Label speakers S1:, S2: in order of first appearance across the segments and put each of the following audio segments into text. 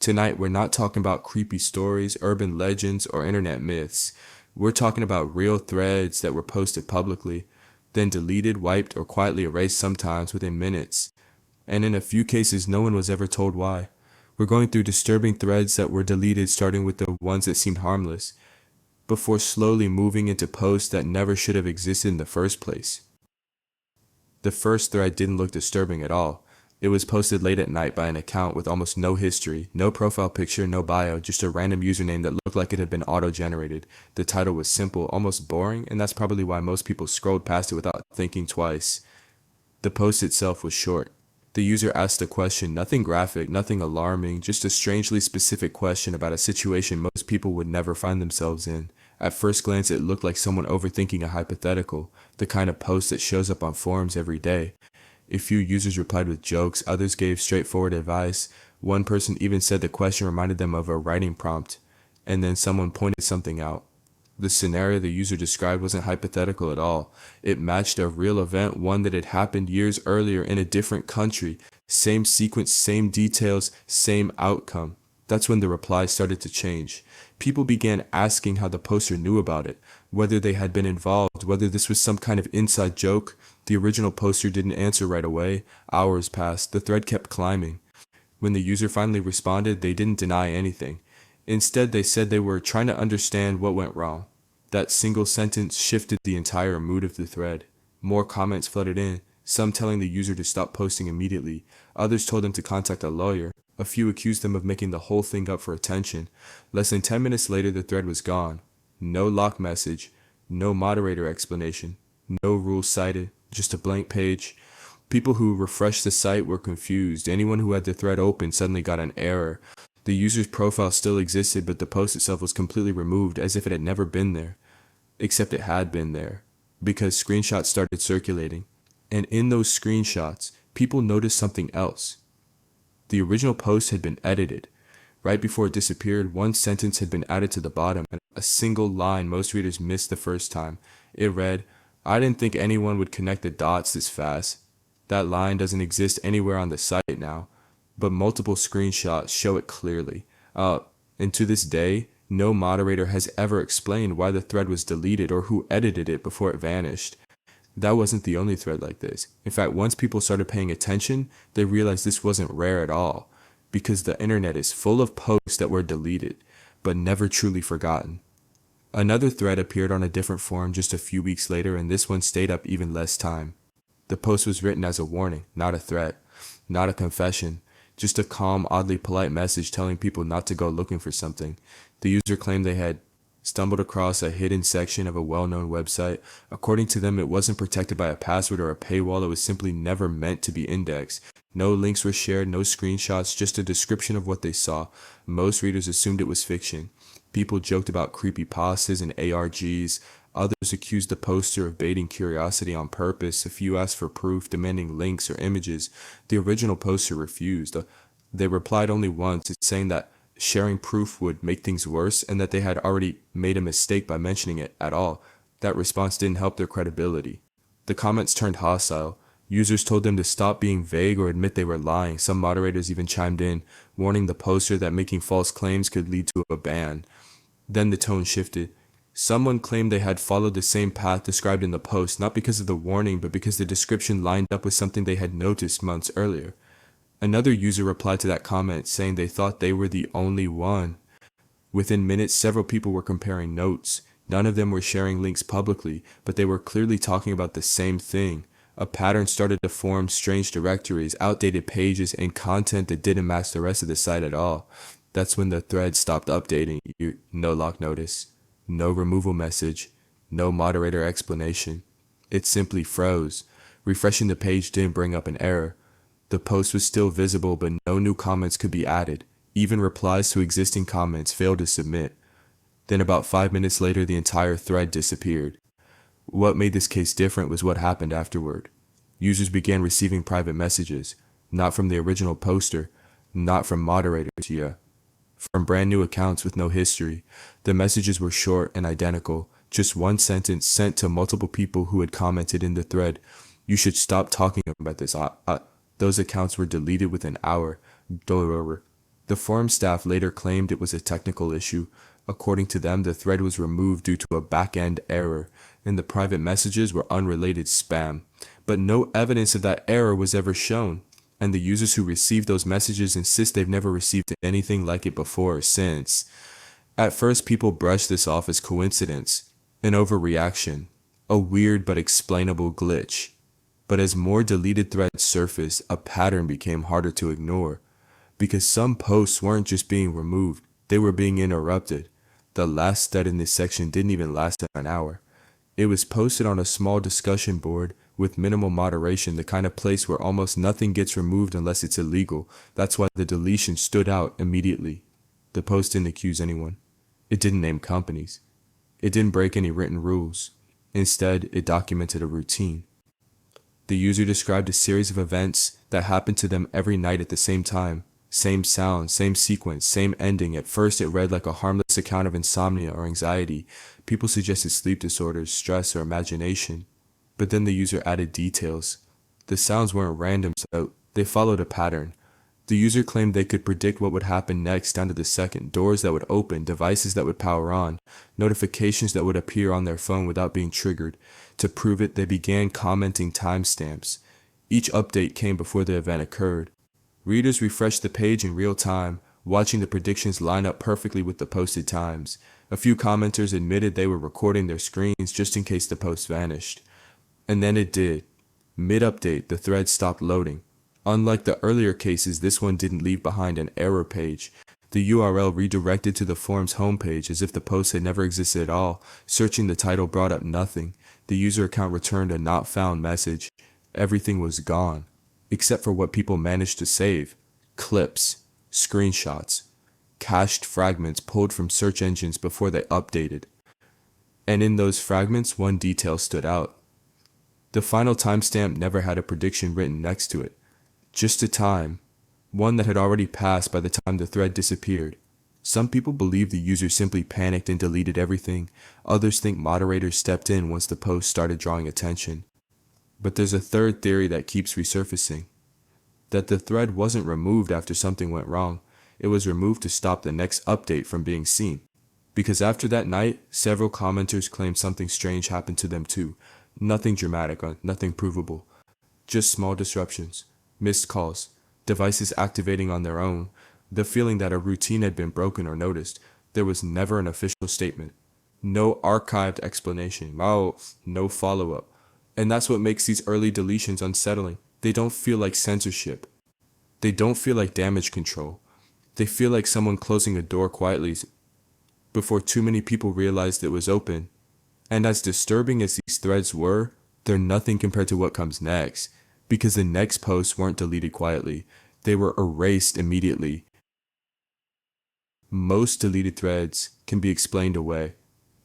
S1: Tonight, we're not talking about creepy stories, urban legends, or internet myths. We're talking about real threads that were posted publicly, then deleted, wiped, or quietly erased sometimes within minutes. And in a few cases, no one was ever told why. We're going through disturbing threads that were deleted, starting with the ones that seemed harmless, before slowly moving into posts that never should have existed in the first place. The first thread didn't look disturbing at all. It was posted late at night by an account with almost no history, no profile picture, no bio, just a random username that looked like it had been auto-generated. The title was simple, almost boring, and that's probably why most people scrolled past it without thinking twice. The post itself was short. The user asked a question, nothing graphic, nothing alarming, just a strangely specific question about a situation most people would never find themselves in. At first glance, it looked like someone overthinking a hypothetical, the kind of post that shows up on forums every day. A few users replied with jokes, others gave straightforward advice. One person even said the question reminded them of a writing prompt, and then someone pointed something out. The scenario the user described wasn't hypothetical at all. It matched a real event, one that had happened years earlier in a different country. Same sequence, same details, same outcome. That's when the replies started to change. People began asking how the poster knew about it, whether they had been involved, whether this was some kind of inside joke. The original poster didn't answer right away. Hours passed. The thread kept climbing. When the user finally responded, they didn't deny anything. Instead, they said they were trying to understand what went wrong. That single sentence shifted the entire mood of the thread. More comments flooded in, some telling the user to stop posting immediately. Others told them to contact a lawyer. A few accused them of making the whole thing up for attention. Less than 10 minutes later, the thread was gone. No lock message, no moderator explanation, no rules cited, just a blank page. People who refreshed the site were confused. Anyone who had the thread open suddenly got an error. The user's profile still existed, but the post itself was completely removed, as if it had never been there. Except it had been there, because screenshots started circulating. And in those screenshots, people noticed something else. The original post had been edited. Right before it disappeared, one sentence had been added to the bottom, and a single line most readers missed the first time. It read, "I didn't think anyone would connect the dots this fast." That line doesn't exist anywhere on the site now, but multiple screenshots show it clearly. And to this day, no moderator has ever explained why the thread was deleted or who edited it before it vanished. That wasn't the only thread like this. In fact, once people started paying attention, they realized this wasn't rare at all, because the internet is full of posts that were deleted, but never truly forgotten. Another thread appeared on a different forum just a few weeks later, and this one stayed up even less time. The post was written as a warning, not a threat, not a confession, just a calm, oddly polite message telling people not to go looking for something. The user claimed they had stumbled across a hidden section of a well-known website. According to them, it wasn't protected by a password or a paywall. It was simply never meant to be indexed. No links were shared, no screenshots, just a description of what they saw. Most readers assumed it was fiction. People joked about creepypastas and ARGs. Others accused the poster of baiting curiosity on purpose. A few asked for proof, demanding links or images. The original poster refused. They replied only once, saying that sharing proof would make things worse and that they had already made a mistake by mentioning it at all. That response didn't help their credibility. The comments turned hostile. Users told them to stop being vague or admit they were lying. Some moderators even chimed in, warning the poster that making false claims could lead to a ban. Then the tone shifted. Someone claimed they had followed the same path described in the post, not because of the warning, but because the description lined up with something they had noticed months earlier. Another user replied to that comment, saying they thought they were the only one. Within minutes, several people were comparing notes. None of them were sharing links publicly, but they were clearly talking about the same thing. A pattern started to form: strange directories, outdated pages, and content that didn't match the rest of the site at all. That's when the thread stopped updating. No lock notice, no removal message, no moderator explanation. It simply froze. Refreshing the page didn't bring up an error. The post was still visible, but no new comments could be added. Even replies to existing comments failed to submit. Then about 5 minutes later, the entire thread disappeared. What made this case different was what happened afterward. Users began receiving private messages, not from the original poster, not from moderators, from brand new accounts with no history. The messages were short and identical, just one sentence sent to multiple people who had commented in the thread. "You should stop talking about this." Those accounts were deleted within an hour. The forum staff later claimed it was a technical issue. According to them, the thread was removed due to a back-end error, and the private messages were unrelated spam. But no evidence of that error was ever shown, and the users who received those messages insist they've never received anything like it before or since. At first, people brushed this off as coincidence, an overreaction, a weird but explainable glitch. But as more deleted threads surfaced, a pattern became harder to ignore. Because some posts weren't just being removed, they were being interrupted. The last thread in this section didn't even last an hour. It was posted on a small discussion board with minimal moderation, the kind of place where almost nothing gets removed unless it's illegal. That's why the deletion stood out immediately. The post didn't accuse anyone. It didn't name companies. It didn't break any written rules. Instead, it documented a routine. The user described a series of events that happened to them every night at the same time. Same sound, same sequence, same ending. At first, it read like a harmless account of insomnia or anxiety. People suggested sleep disorders, stress, or imagination. But then the user added details. The sounds weren't random, so they followed a pattern. The user claimed they could predict what would happen next down to the second. Doors that would open, devices that would power on, notifications that would appear on their phone without being triggered. To prove it, they began commenting timestamps. Each update came before the event occurred. Readers refreshed the page in real time, watching the predictions line up perfectly with the posted times. A few commenters admitted they were recording their screens just in case the post vanished. And then it did. Mid-update, the thread stopped loading. Unlike the earlier cases, this one didn't leave behind an error page. The URL redirected to the forum's homepage as if the post had never existed at all. Searching the title brought up nothing. The user account returned a not found message. Everything was gone, except for what people managed to save. Clips, screenshots, cached fragments pulled from search engines before they updated. And in those fragments, one detail stood out. The final timestamp never had a prediction written next to it. Just a time, one that had already passed by the time the thread disappeared. Some people believe the user simply panicked and deleted everything. Others think moderators stepped in once the post started drawing attention. But there's a third theory that keeps resurfacing. That the thread wasn't removed after something went wrong. It was removed to stop the next update from being seen. Because after that night, several commenters claimed something strange happened to them too. Nothing dramatic, nothing provable. Just small disruptions, missed calls, devices activating on their own, the feeling that a routine had been broken or noticed. There was never an official statement. No archived explanation. No follow-up. And that's what makes these early deletions unsettling. They don't feel like censorship. They don't feel like damage control. They feel like someone closing a door quietly before too many people realized it was open. And as disturbing as these threads were, they're nothing compared to what comes next. Because the next posts weren't deleted quietly. They were erased immediately. Most deleted threads can be explained away.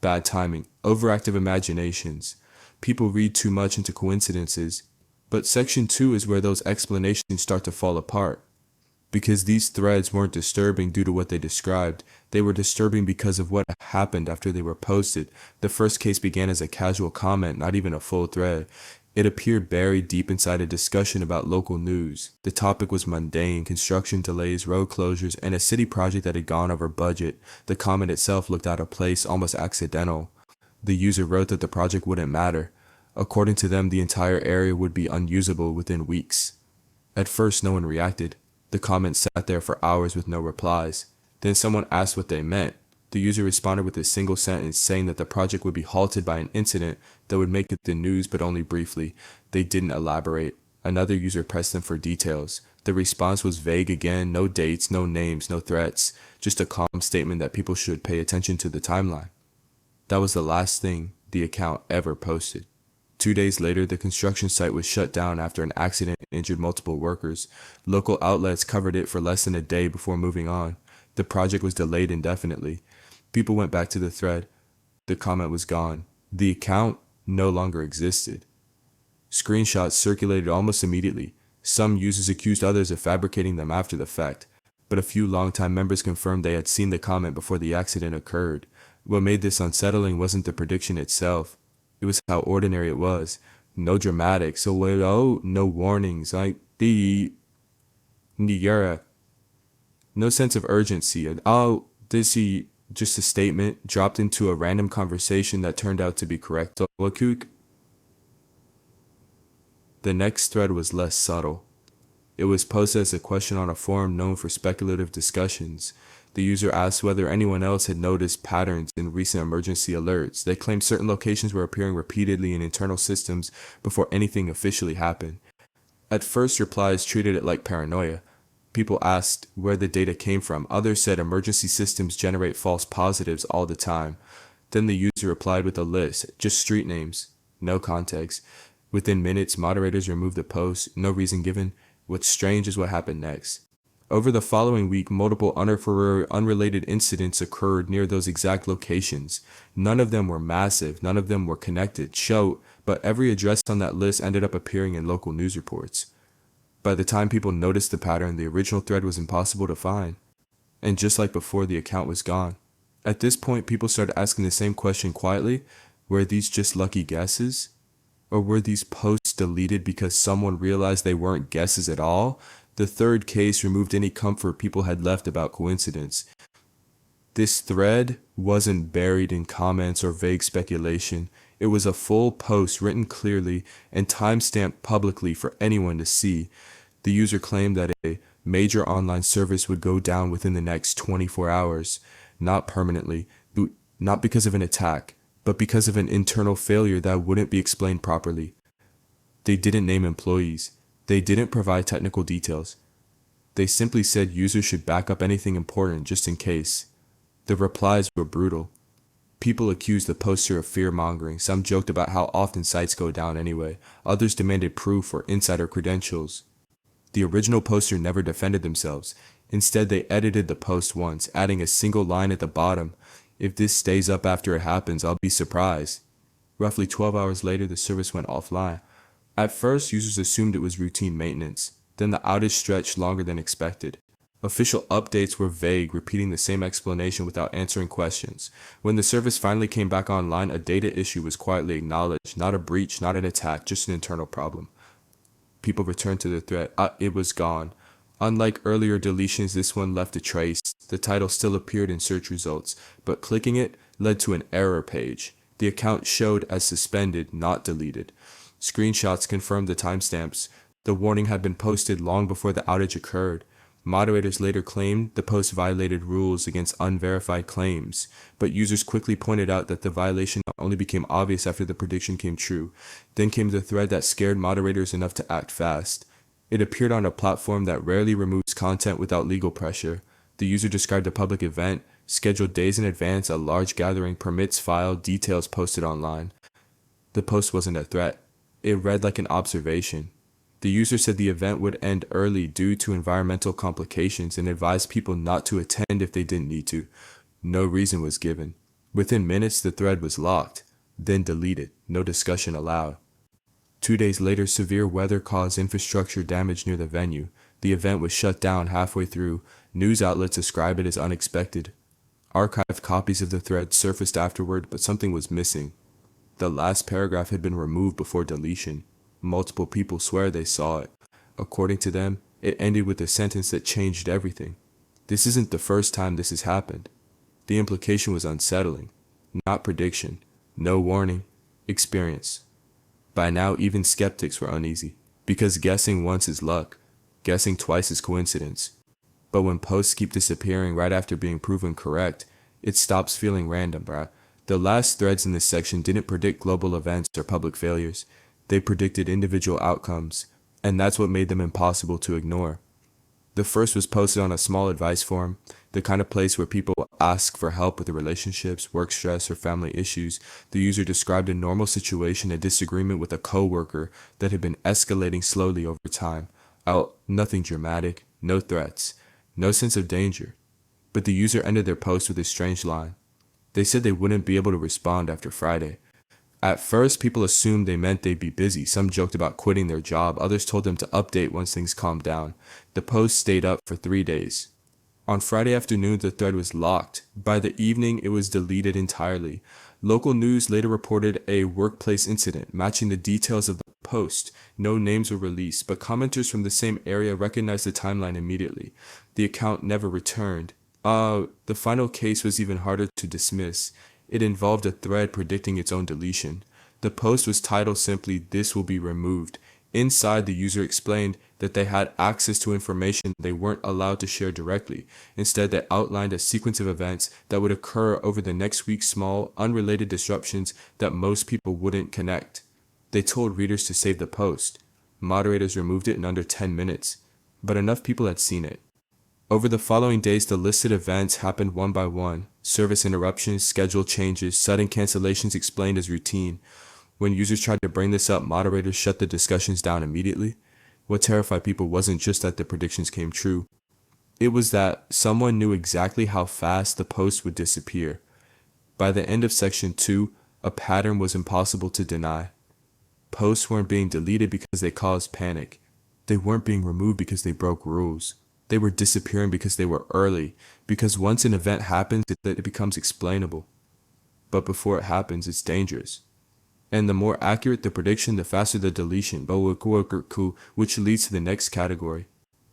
S1: Bad timing, overactive imaginations. People read too much into coincidences. But section 2 is where those explanations start to fall apart. Because these threads weren't disturbing due to what they described. They were disturbing because of what happened after they were posted. The first case began as a casual comment, not even a full thread. It appeared buried deep inside a discussion about local news. The topic was mundane, construction delays, road closures, and a city project that had gone over budget. The comment itself looked out of place, almost accidental. The user wrote that the project wouldn't matter. According to them, the entire area would be unusable within weeks. At first, no one reacted. The comment sat there for hours with no replies. Then someone asked what they meant. The user responded with a single sentence saying that the project would be halted by an incident that would make it the news, but only briefly. They didn't elaborate. Another user pressed them for details. The response was vague again, no dates, no names, no threats, just a calm statement that people should pay attention to the timeline. That was the last thing the account ever posted. 2 days later, the construction site was shut down after an accident injured multiple workers. Local outlets covered it for less than a day before moving on. The project was delayed indefinitely. People went back to the thread. The comment was gone. The account no longer existed. Screenshots circulated almost immediately. Some users accused others of fabricating them after the fact, but a few longtime members confirmed they had seen the comment before the accident occurred. What made this unsettling wasn't the prediction itself. It was how ordinary it was. No dramatics, no warnings, like the Niagara. No sense of urgency. And oh, this is just a statement dropped into a random conversation that turned out to be correct. The next thread was less subtle. It was posted as a question on a forum known for speculative discussions. The user asked whether anyone else had noticed patterns in recent emergency alerts. They claimed certain locations were appearing repeatedly in internal systems before anything officially happened. At first, replies treated it like paranoia. People asked where the data came from. Others said emergency systems generate false positives all the time. Then the user replied with a list, just street names, no context. Within minutes, moderators removed the post, no reason given. What's strange is what happened next. Over the following week, multiple unrelated incidents occurred near those exact locations. None of them were massive, none of them were connected, but every address on that list ended up appearing in local news reports. By the time people noticed the pattern, the original thread was impossible to find. And just like before, the account was gone. At this point, people started asking the same question quietly. Were these just lucky guesses? Or were these posts deleted because someone realized they weren't guesses at all? The third case removed any comfort people had left about coincidence. This thread wasn't buried in comments or vague speculation. It was a full post written clearly and timestamped publicly for anyone to see. The user claimed that a major online service would go down within the next 24 hours, not permanently, not because of an attack, but because of an internal failure that wouldn't be explained properly. They didn't name employees. They didn't provide technical details. They simply said users should back up anything important just in case. The replies were brutal. People accused the poster of fear-mongering. Some joked about how often sites go down anyway. Others demanded proof or insider credentials. The original poster never defended themselves. Instead, they edited the post once, adding a single line at the bottom. If this stays up after it happens, I'll be surprised. Roughly 12 hours later, the service went offline. At first, users assumed it was routine maintenance. Then the outage stretched longer than expected. Official updates were vague, repeating the same explanation without answering questions. When the service finally came back online, a data issue was quietly acknowledged. Not a breach, not an attack, just an internal problem. People returned to the thread. It was gone. Unlike earlier deletions, this one left a trace. The title still appeared in search results, but clicking it led to an error page. The account showed as suspended, not deleted. Screenshots confirmed the timestamps. The warning had been posted long before the outage occurred. Moderators later claimed the post violated rules against unverified claims, but users quickly pointed out that the violation only became obvious after the prediction came true. Then came the thread that scared moderators enough to act fast. It appeared on a platform that rarely removes content without legal pressure. The user described a public event, scheduled days in advance, a large gathering, permits filed, details posted online. The post wasn't a threat. It read like an observation. The user said the event would end early due to environmental complications and advised people not to attend if they didn't need to. No reason was given. Within minutes, the thread was locked, then deleted. No discussion allowed. 2 days later, severe weather caused infrastructure damage near the venue. The event was shut down halfway through. News outlets described it as unexpected. Archived copies of the thread surfaced afterward, but something was missing. The last paragraph had been removed before deletion. Multiple people swear they saw it. According to them, it ended with a sentence that changed everything. This isn't the first time this has happened. The implication was unsettling. Not prediction. No warning. Experience. By now, even skeptics were uneasy, because guessing once is luck. Guessing twice is coincidence. But when posts keep disappearing right after being proven correct, it stops feeling random, bruh. The last threads in this section didn't predict global events or public failures. They predicted individual outcomes, and that's what made them impossible to ignore. The first was posted on a small advice forum, the kind of place where people ask for help with their relationships, work stress, or family issues. The user described a normal situation, a disagreement with a coworker that had been escalating slowly over time. Nothing dramatic, no threats, no sense of danger. But the user ended their post with a strange line. They said they wouldn't be able to respond after Friday. At first, people assumed they meant they'd be busy. Some joked about quitting their job. Others told them to update once things calmed down. The post stayed up for 3 days. On Friday afternoon, the thread was locked. By the evening, it was deleted entirely. Local news later reported a workplace incident, matching the details of the post. No names were released, but commenters from the same area recognized the timeline immediately. The account never returned. The final case was even harder to dismiss. It involved a thread predicting its own deletion. The post was titled simply, "This will be removed." Inside, the user explained that they had access to information they weren't allowed to share directly. Instead, they outlined a sequence of events that would occur over the next week, small, unrelated disruptions that most people wouldn't connect. They told readers to save the post. Moderators removed it in under 10 minutes, but enough people had seen it. Over the following days, the listed events happened one by one. Service interruptions, schedule changes, sudden cancellations explained as routine. When users tried to bring this up, moderators shut the discussions down immediately. What terrified people wasn't just that the predictions came true. It was that someone knew exactly how fast the post would disappear. By the end of section 2, a pattern was impossible to deny. Posts weren't being deleted because they caused panic. They weren't being removed because they broke rules. They were disappearing because they were early, because once an event happens, it becomes explainable. But before it happens, it's dangerous. And the more accurate the prediction, the faster the deletion, which leads to the next category.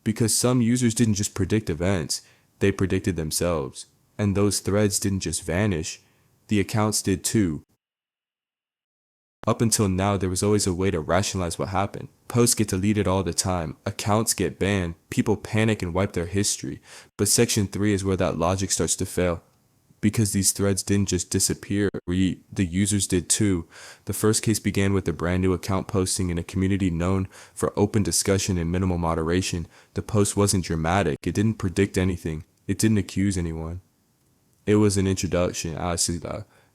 S1: Because some users didn't just predict events, they predicted themselves. And those threads didn't just vanish, the accounts did too. Up until now, there was always a way to rationalize what happened. Posts get deleted all the time, accounts get banned, people panic and wipe their history. But section 3 is where that logic starts to fail. Because these threads didn't just disappear, the users did too. The first case began with a brand new account posting in a community known for open discussion and minimal moderation. The post wasn't dramatic, it didn't predict anything, it didn't accuse anyone. It was an introduction.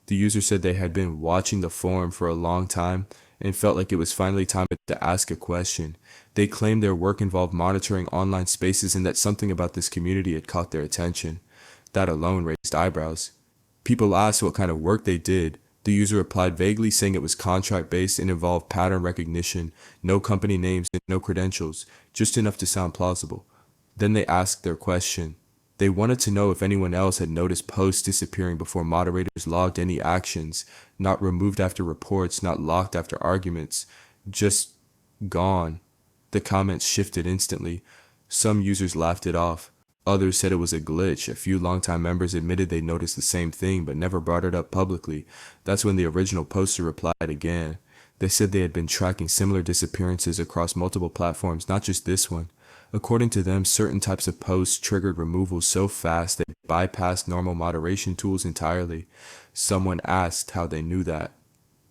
S1: The user said they had been watching the forum for a long time and felt like it was finally time to ask a question. They claimed their work involved monitoring online spaces and that something about this community had caught their attention. That alone raised eyebrows. People asked what kind of work they did. The user replied vaguely, saying it was contract-based and involved pattern recognition, no company names and no credentials, just enough to sound plausible. Then they asked their question. They wanted to know if anyone else had noticed posts disappearing before moderators logged any actions, not removed after reports, not locked after arguments, just gone. The comments shifted instantly. Some users laughed it off. Others said it was a glitch. A few longtime members admitted they noticed the same thing but never brought it up publicly. That's when the original poster replied again. They said they had been tracking similar disappearances across multiple platforms, not just this one. According to them, certain types of posts triggered removals so fast that they bypassed normal moderation tools entirely. Someone asked how they knew that.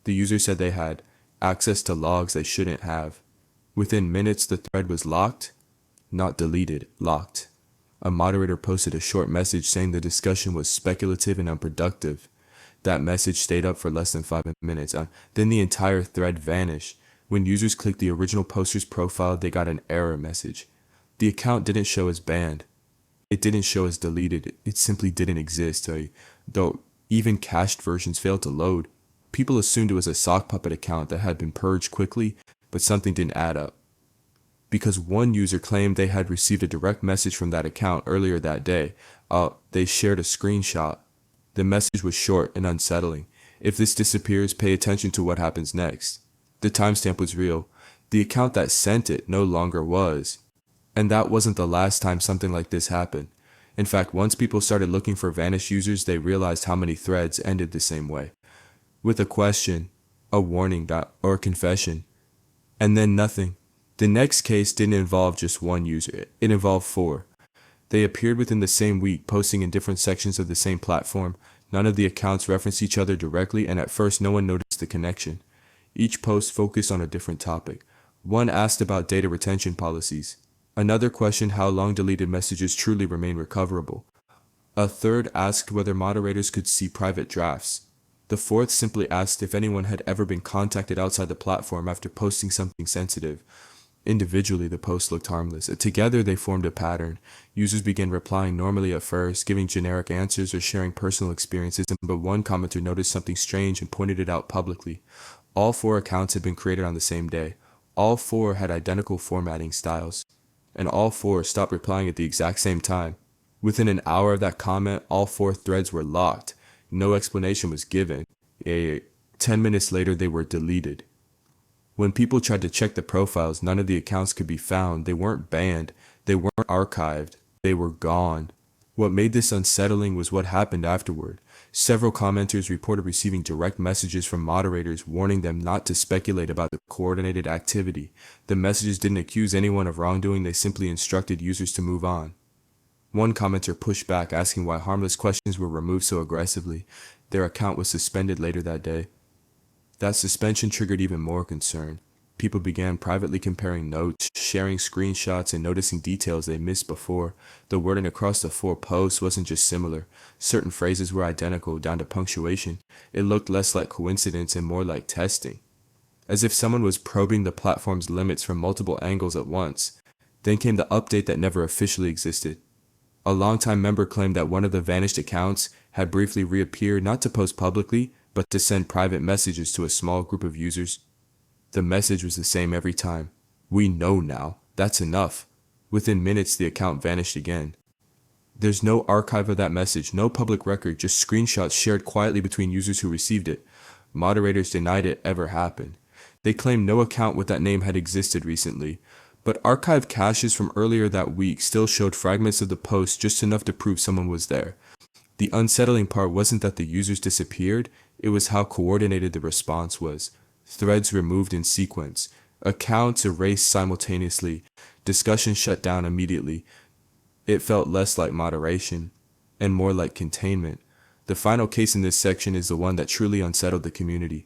S1: The user said they had access to logs they shouldn't have. Within minutes, the thread was locked, not deleted, locked. A moderator posted a short message saying the discussion was speculative and unproductive. That message stayed up for less than 5 minutes. Then the entire thread vanished. When users clicked the original poster's profile, they got an error message. The account didn't show as banned. It didn't show as deleted. It simply didn't exist. Though even cached versions failed to load. People assumed it was a sock puppet account that had been purged quickly, but something didn't add up. Because one user claimed they had received a direct message from that account earlier that day. They shared a screenshot. The message was short and unsettling. If this disappears, pay attention to what happens next. The timestamp was real. The account that sent it no longer was. And that wasn't the last time something like this happened. In fact, once people started looking for vanished users, they realized how many threads ended the same way. With a question, a warning, or a confession. And then nothing. The next case didn't involve just one user, it involved 4. They appeared within the same week, posting in different sections of the same platform. None of the accounts referenced each other directly, and at first no one noticed the connection. Each post focused on a different topic. One asked about data retention policies. Another questioned how long deleted messages truly remain recoverable. A third asked whether moderators could see private drafts. The fourth simply asked if anyone had ever been contacted outside the platform after posting something sensitive. Individually, the posts looked harmless. Together, they formed a pattern. Users began replying normally at first, giving generic answers or sharing personal experiences, but one commenter noticed something strange and pointed it out publicly. All 4 accounts had been created on the same day. All 4 had identical formatting styles. And all 4 stopped replying at the exact same time. Within an hour of that comment, all 4 threads were locked. No explanation was given. 10 minutes later, they were deleted. When people tried to check the profiles, none of the accounts could be found. They weren't banned, they weren't archived, they were gone. What made this unsettling was what happened afterward. Several commenters reported receiving direct messages from moderators warning them not to speculate about the coordinated activity. The messages didn't accuse anyone of wrongdoing, they simply instructed users to move on. One commenter pushed back, asking why harmless questions were removed so aggressively. Their account was suspended later that day. That suspension triggered even more concern. People began privately comparing notes, sharing screenshots, and noticing details they missed before. The wording across the 4 posts wasn't just similar. Certain phrases were identical, down to punctuation. It looked less like coincidence and more like testing, as if someone was probing the platform's limits from multiple angles at once. Then came the update that never officially existed. A longtime member claimed that one of the vanished accounts had briefly reappeared, not to post publicly, but to send private messages to a small group of users. The message was the same every time. "We know now. That's enough." Within minutes, the account vanished again. There's no archive of that message, no public record, just screenshots shared quietly between users who received it. Moderators denied it ever happened. They claimed no account with that name had existed recently, but archived caches from earlier that week still showed fragments of the post, just enough to prove someone was there. The unsettling part wasn't that the users disappeared, it was how coordinated the response was. Threads removed in sequence, accounts erased simultaneously, discussion shut down immediately. It felt less like moderation and more like containment. The final case in this section is the one that truly unsettled the community.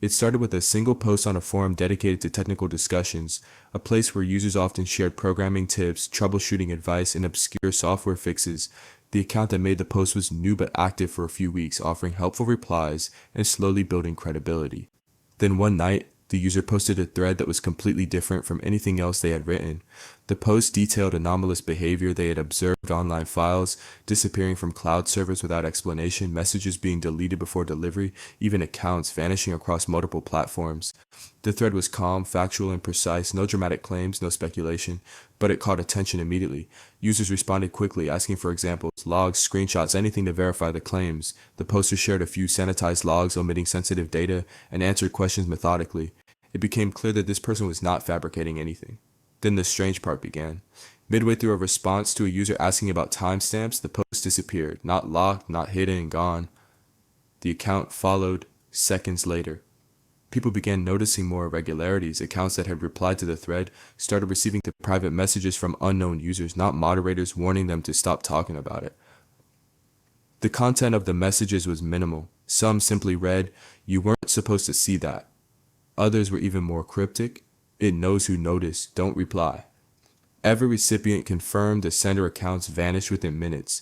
S1: It started with a single post on a forum dedicated to technical discussions, a place where users often shared programming tips, troubleshooting advice, and obscure software fixes. The account that made the post was new but active for a few weeks, offering helpful replies and slowly building credibility. Then one night, the user posted a thread that was completely different from anything else they had written. The post detailed anomalous behavior they had observed: online files disappearing from cloud servers without explanation, messages being deleted before delivery, even accounts vanishing across multiple platforms. The thread was calm, factual, and precise, no dramatic claims, no speculation, but it caught attention immediately. Users responded quickly, asking for examples, logs, screenshots, anything to verify the claims. The poster shared a few sanitized logs omitting sensitive data and answered questions methodically. It became clear that this person was not fabricating anything. Then the strange part began. Midway through a response to a user asking about timestamps, the post disappeared, not locked, not hidden and gone. The account followed seconds later. People began noticing more irregularities. Accounts that had replied to the thread started receiving the private messages from unknown users, not moderators, warning them to stop talking about it. The content of the messages was minimal. Some simply read, "You weren't supposed to see that." Others were even more cryptic. "It knows who noticed. Don't reply." Every recipient confirmed the sender accounts vanished within minutes.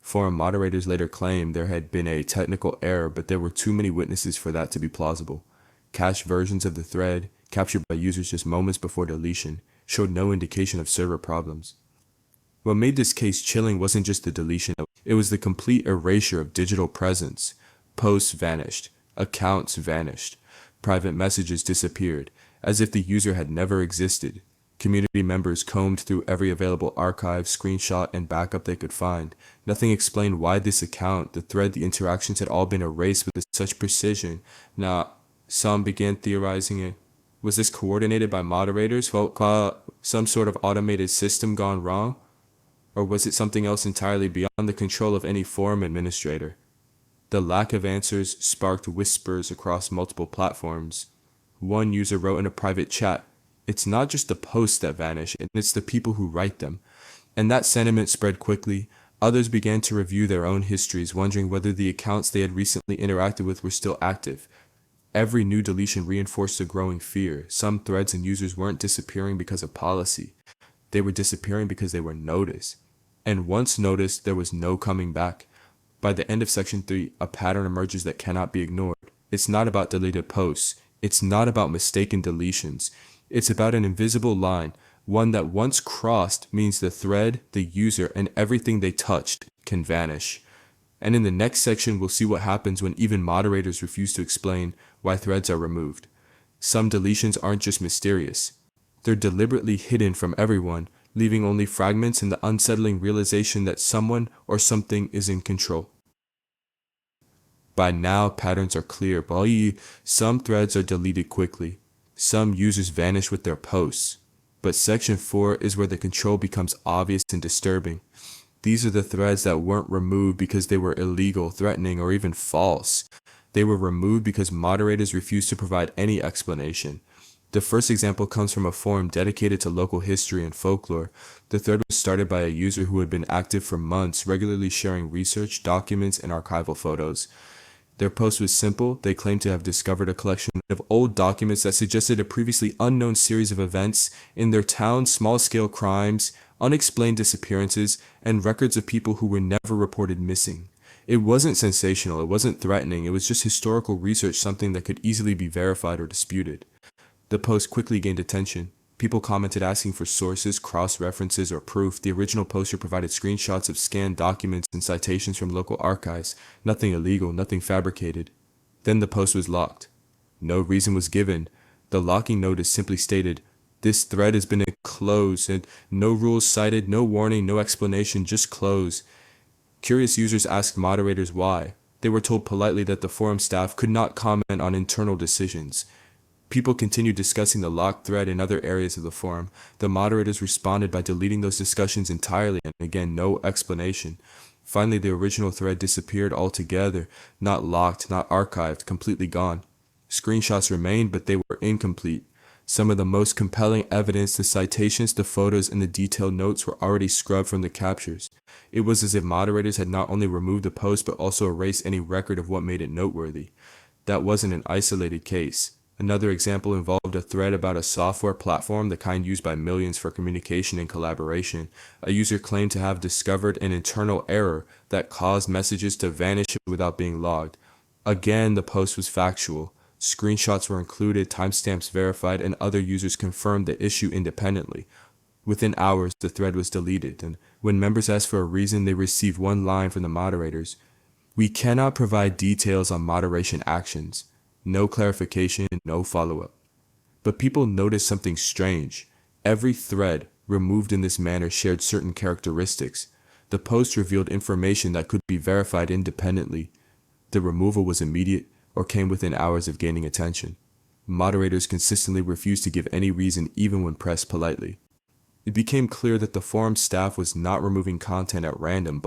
S1: Forum moderators later claimed there had been a technical error, but there were too many witnesses for that to be plausible. Cached versions of the thread, captured by users just moments before deletion, showed no indication of server problems. What made this case chilling wasn't just the deletion, it was the complete erasure of digital presence. Posts vanished, accounts vanished, private messages disappeared, as if the user had never existed. Community members combed through every available archive, screenshot, and backup they could find. Nothing explained why this account, the thread, the interactions had all been erased with such precision. Now, some began theorizing it. Was this coordinated by moderators? Some sort of automated system gone wrong? Or was it something else entirely beyond the control of any forum administrator? The lack of answers sparked whispers across multiple platforms. One user wrote in a private chat, "It's not just the posts that vanish, it's the people who write them." And that sentiment spread quickly. Others began to review their own histories, wondering whether the accounts they had recently interacted with were still active. Every new deletion reinforced a growing fear. Some threads and users weren't disappearing because of policy. They were disappearing because they were noticed. And once noticed, there was no coming back. By the end of Section 3, a pattern emerges that cannot be ignored. It's not about deleted posts. It's not about mistaken deletions. It's about an invisible line, one that once crossed means the thread, the user, and everything they touched can vanish. And in the next section, we'll see what happens when even moderators refuse to explain why threads are removed. Some deletions aren't just mysterious. They're deliberately hidden from everyone, leaving only fragments and the unsettling realization that someone or something is in control. By now, patterns are clear, but some threads are deleted quickly. Some users vanish with their posts. But Section 4 is where the control becomes obvious and disturbing. These are the threads that weren't removed because they were illegal, threatening, or even false. They were removed because moderators refused to provide any explanation. The first example comes from a forum dedicated to local history and folklore. The thread was started by a user who had been active for months, regularly sharing research, documents, and archival photos. Their post was simple. They claimed to have discovered a collection of old documents that suggested a previously unknown series of events in their town, small-scale crimes, unexplained disappearances, and records of people who were never reported missing. It wasn't sensational, it wasn't threatening, it was just historical research, something that could easily be verified or disputed. The post quickly gained attention. People commented asking for sources, cross-references, or proof. The original poster provided screenshots of scanned documents and citations from local archives. Nothing illegal, nothing fabricated. Then the post was locked. No reason was given. The locking notice simply stated, "This thread has been closed," and no rules cited, no warning, no explanation, just close. Curious users asked moderators why. They were told politely that the forum staff could not comment on internal decisions. People continued discussing the locked thread in other areas of the forum. The moderators responded by deleting those discussions entirely, and again, no explanation. Finally, the original thread disappeared altogether, not locked, not archived, completely gone. Screenshots remained, but they were incomplete. Some of the most compelling evidence, the citations, the photos, and the detailed notes were already scrubbed from the captures. It was as if moderators had not only removed the post, but also erased any record of what made it noteworthy. That wasn't an isolated case. Another example involved a thread about a software platform, the kind used by millions for communication and collaboration. A user claimed to have discovered an internal error that caused messages to vanish without being logged. Again, the post was factual. Screenshots were included, timestamps verified, and other users confirmed the issue independently. Within hours, the thread was deleted, and when members asked for a reason, they received one line from the moderators: "We cannot provide details on moderation actions." No clarification, no follow-up. But people noticed something strange. Every thread removed in this manner shared certain characteristics. The post revealed information that could be verified independently. The removal was immediate or came within hours of gaining attention. Moderators consistently refused to give any reason even when pressed politely. It became clear that the forum staff was not removing content at random.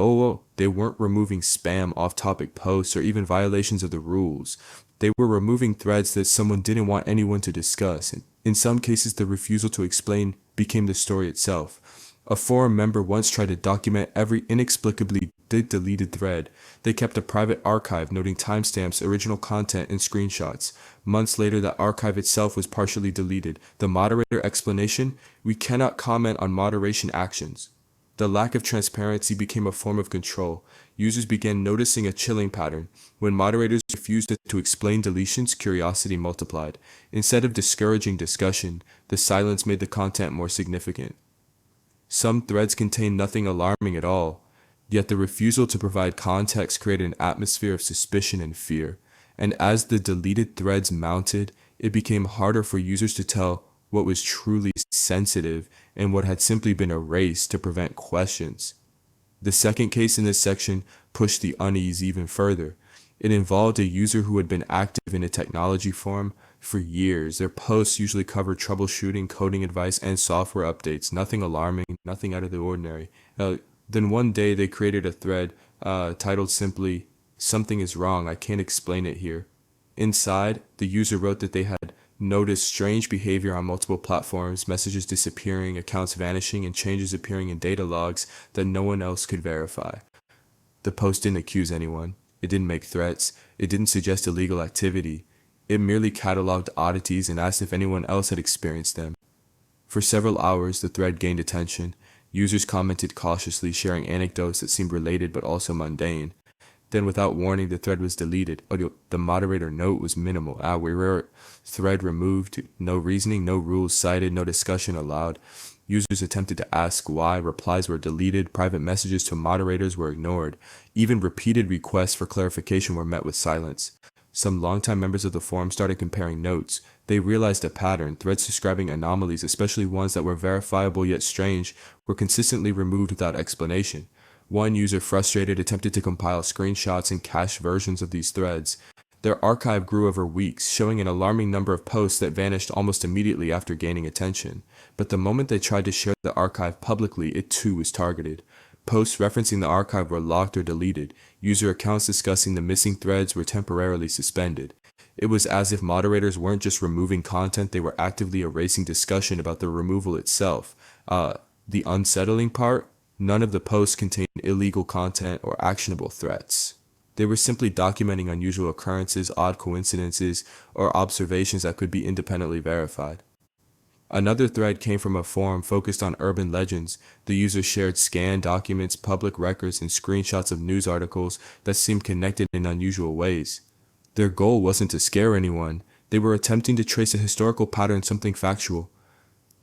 S1: They weren't removing spam, off-topic posts, or even violations of the rules. They were removing threads that someone didn't want anyone to discuss. And in some cases, the refusal to explain became the story itself. A forum member once tried to document every inexplicably deleted thread. They kept a private archive noting timestamps, original content, and screenshots. Months later, the archive itself was partially deleted. The moderator explanation: "We cannot comment on moderation actions." The lack of transparency became a form of control. Users began noticing a chilling pattern. When moderators refused to explain deletions, curiosity multiplied. Instead of discouraging discussion, the silence made the content more significant. Some threads contained nothing alarming at all, yet the refusal to provide context created an atmosphere of suspicion and fear. And as the deleted threads mounted, it became harder for users to tell what was truly sensitive and what had simply been erased to prevent questions. The second case in this section pushed the unease even further. It involved a user who had been active in a technology forum for years. Their posts usually covered troubleshooting, coding advice, and software updates. Nothing alarming, nothing out of the ordinary. Then one day they created a thread titled simply, "Something is wrong, I can't explain it here." Inside, the user wrote that they had noticed strange behavior on multiple platforms, messages disappearing, accounts vanishing, and changes appearing in data logs that no one else could verify. The post didn't accuse anyone. It didn't make threats. It didn't suggest illegal activity. It merely cataloged oddities and asked if anyone else had experienced them. For several hours, the thread gained attention. Users commented cautiously, sharing anecdotes that seemed related but also mundane. Then, without warning, the thread was deleted. The moderator note was minimal. Thread removed, no reasoning, no rules cited, no discussion allowed. Users attempted to ask why. Replies were deleted. Private messages to moderators were ignored. Even repeated requests for clarification were met with silence. Some longtime members of the forum started comparing notes. They realized a pattern. Threads describing anomalies, especially ones that were verifiable yet strange, were consistently removed without explanation. One user, frustrated, attempted to compile screenshots and cached versions of these threads. Their archive grew over weeks, showing an alarming number of posts that vanished almost immediately after gaining attention. But the moment they tried to share the archive publicly, it too was targeted. Posts referencing the archive were locked or deleted. User accounts discussing the missing threads were temporarily suspended. It was as if moderators weren't just removing content, they were actively erasing discussion about the removal itself. The unsettling part? None of the posts contained illegal content or actionable threats. They were simply documenting unusual occurrences, odd coincidences, or observations that could be independently verified. Another thread came from a forum focused on urban legends. The user shared scanned documents, public records, and screenshots of news articles that seemed connected in unusual ways. Their goal wasn't to scare anyone. They were attempting to trace a historical pattern, something factual.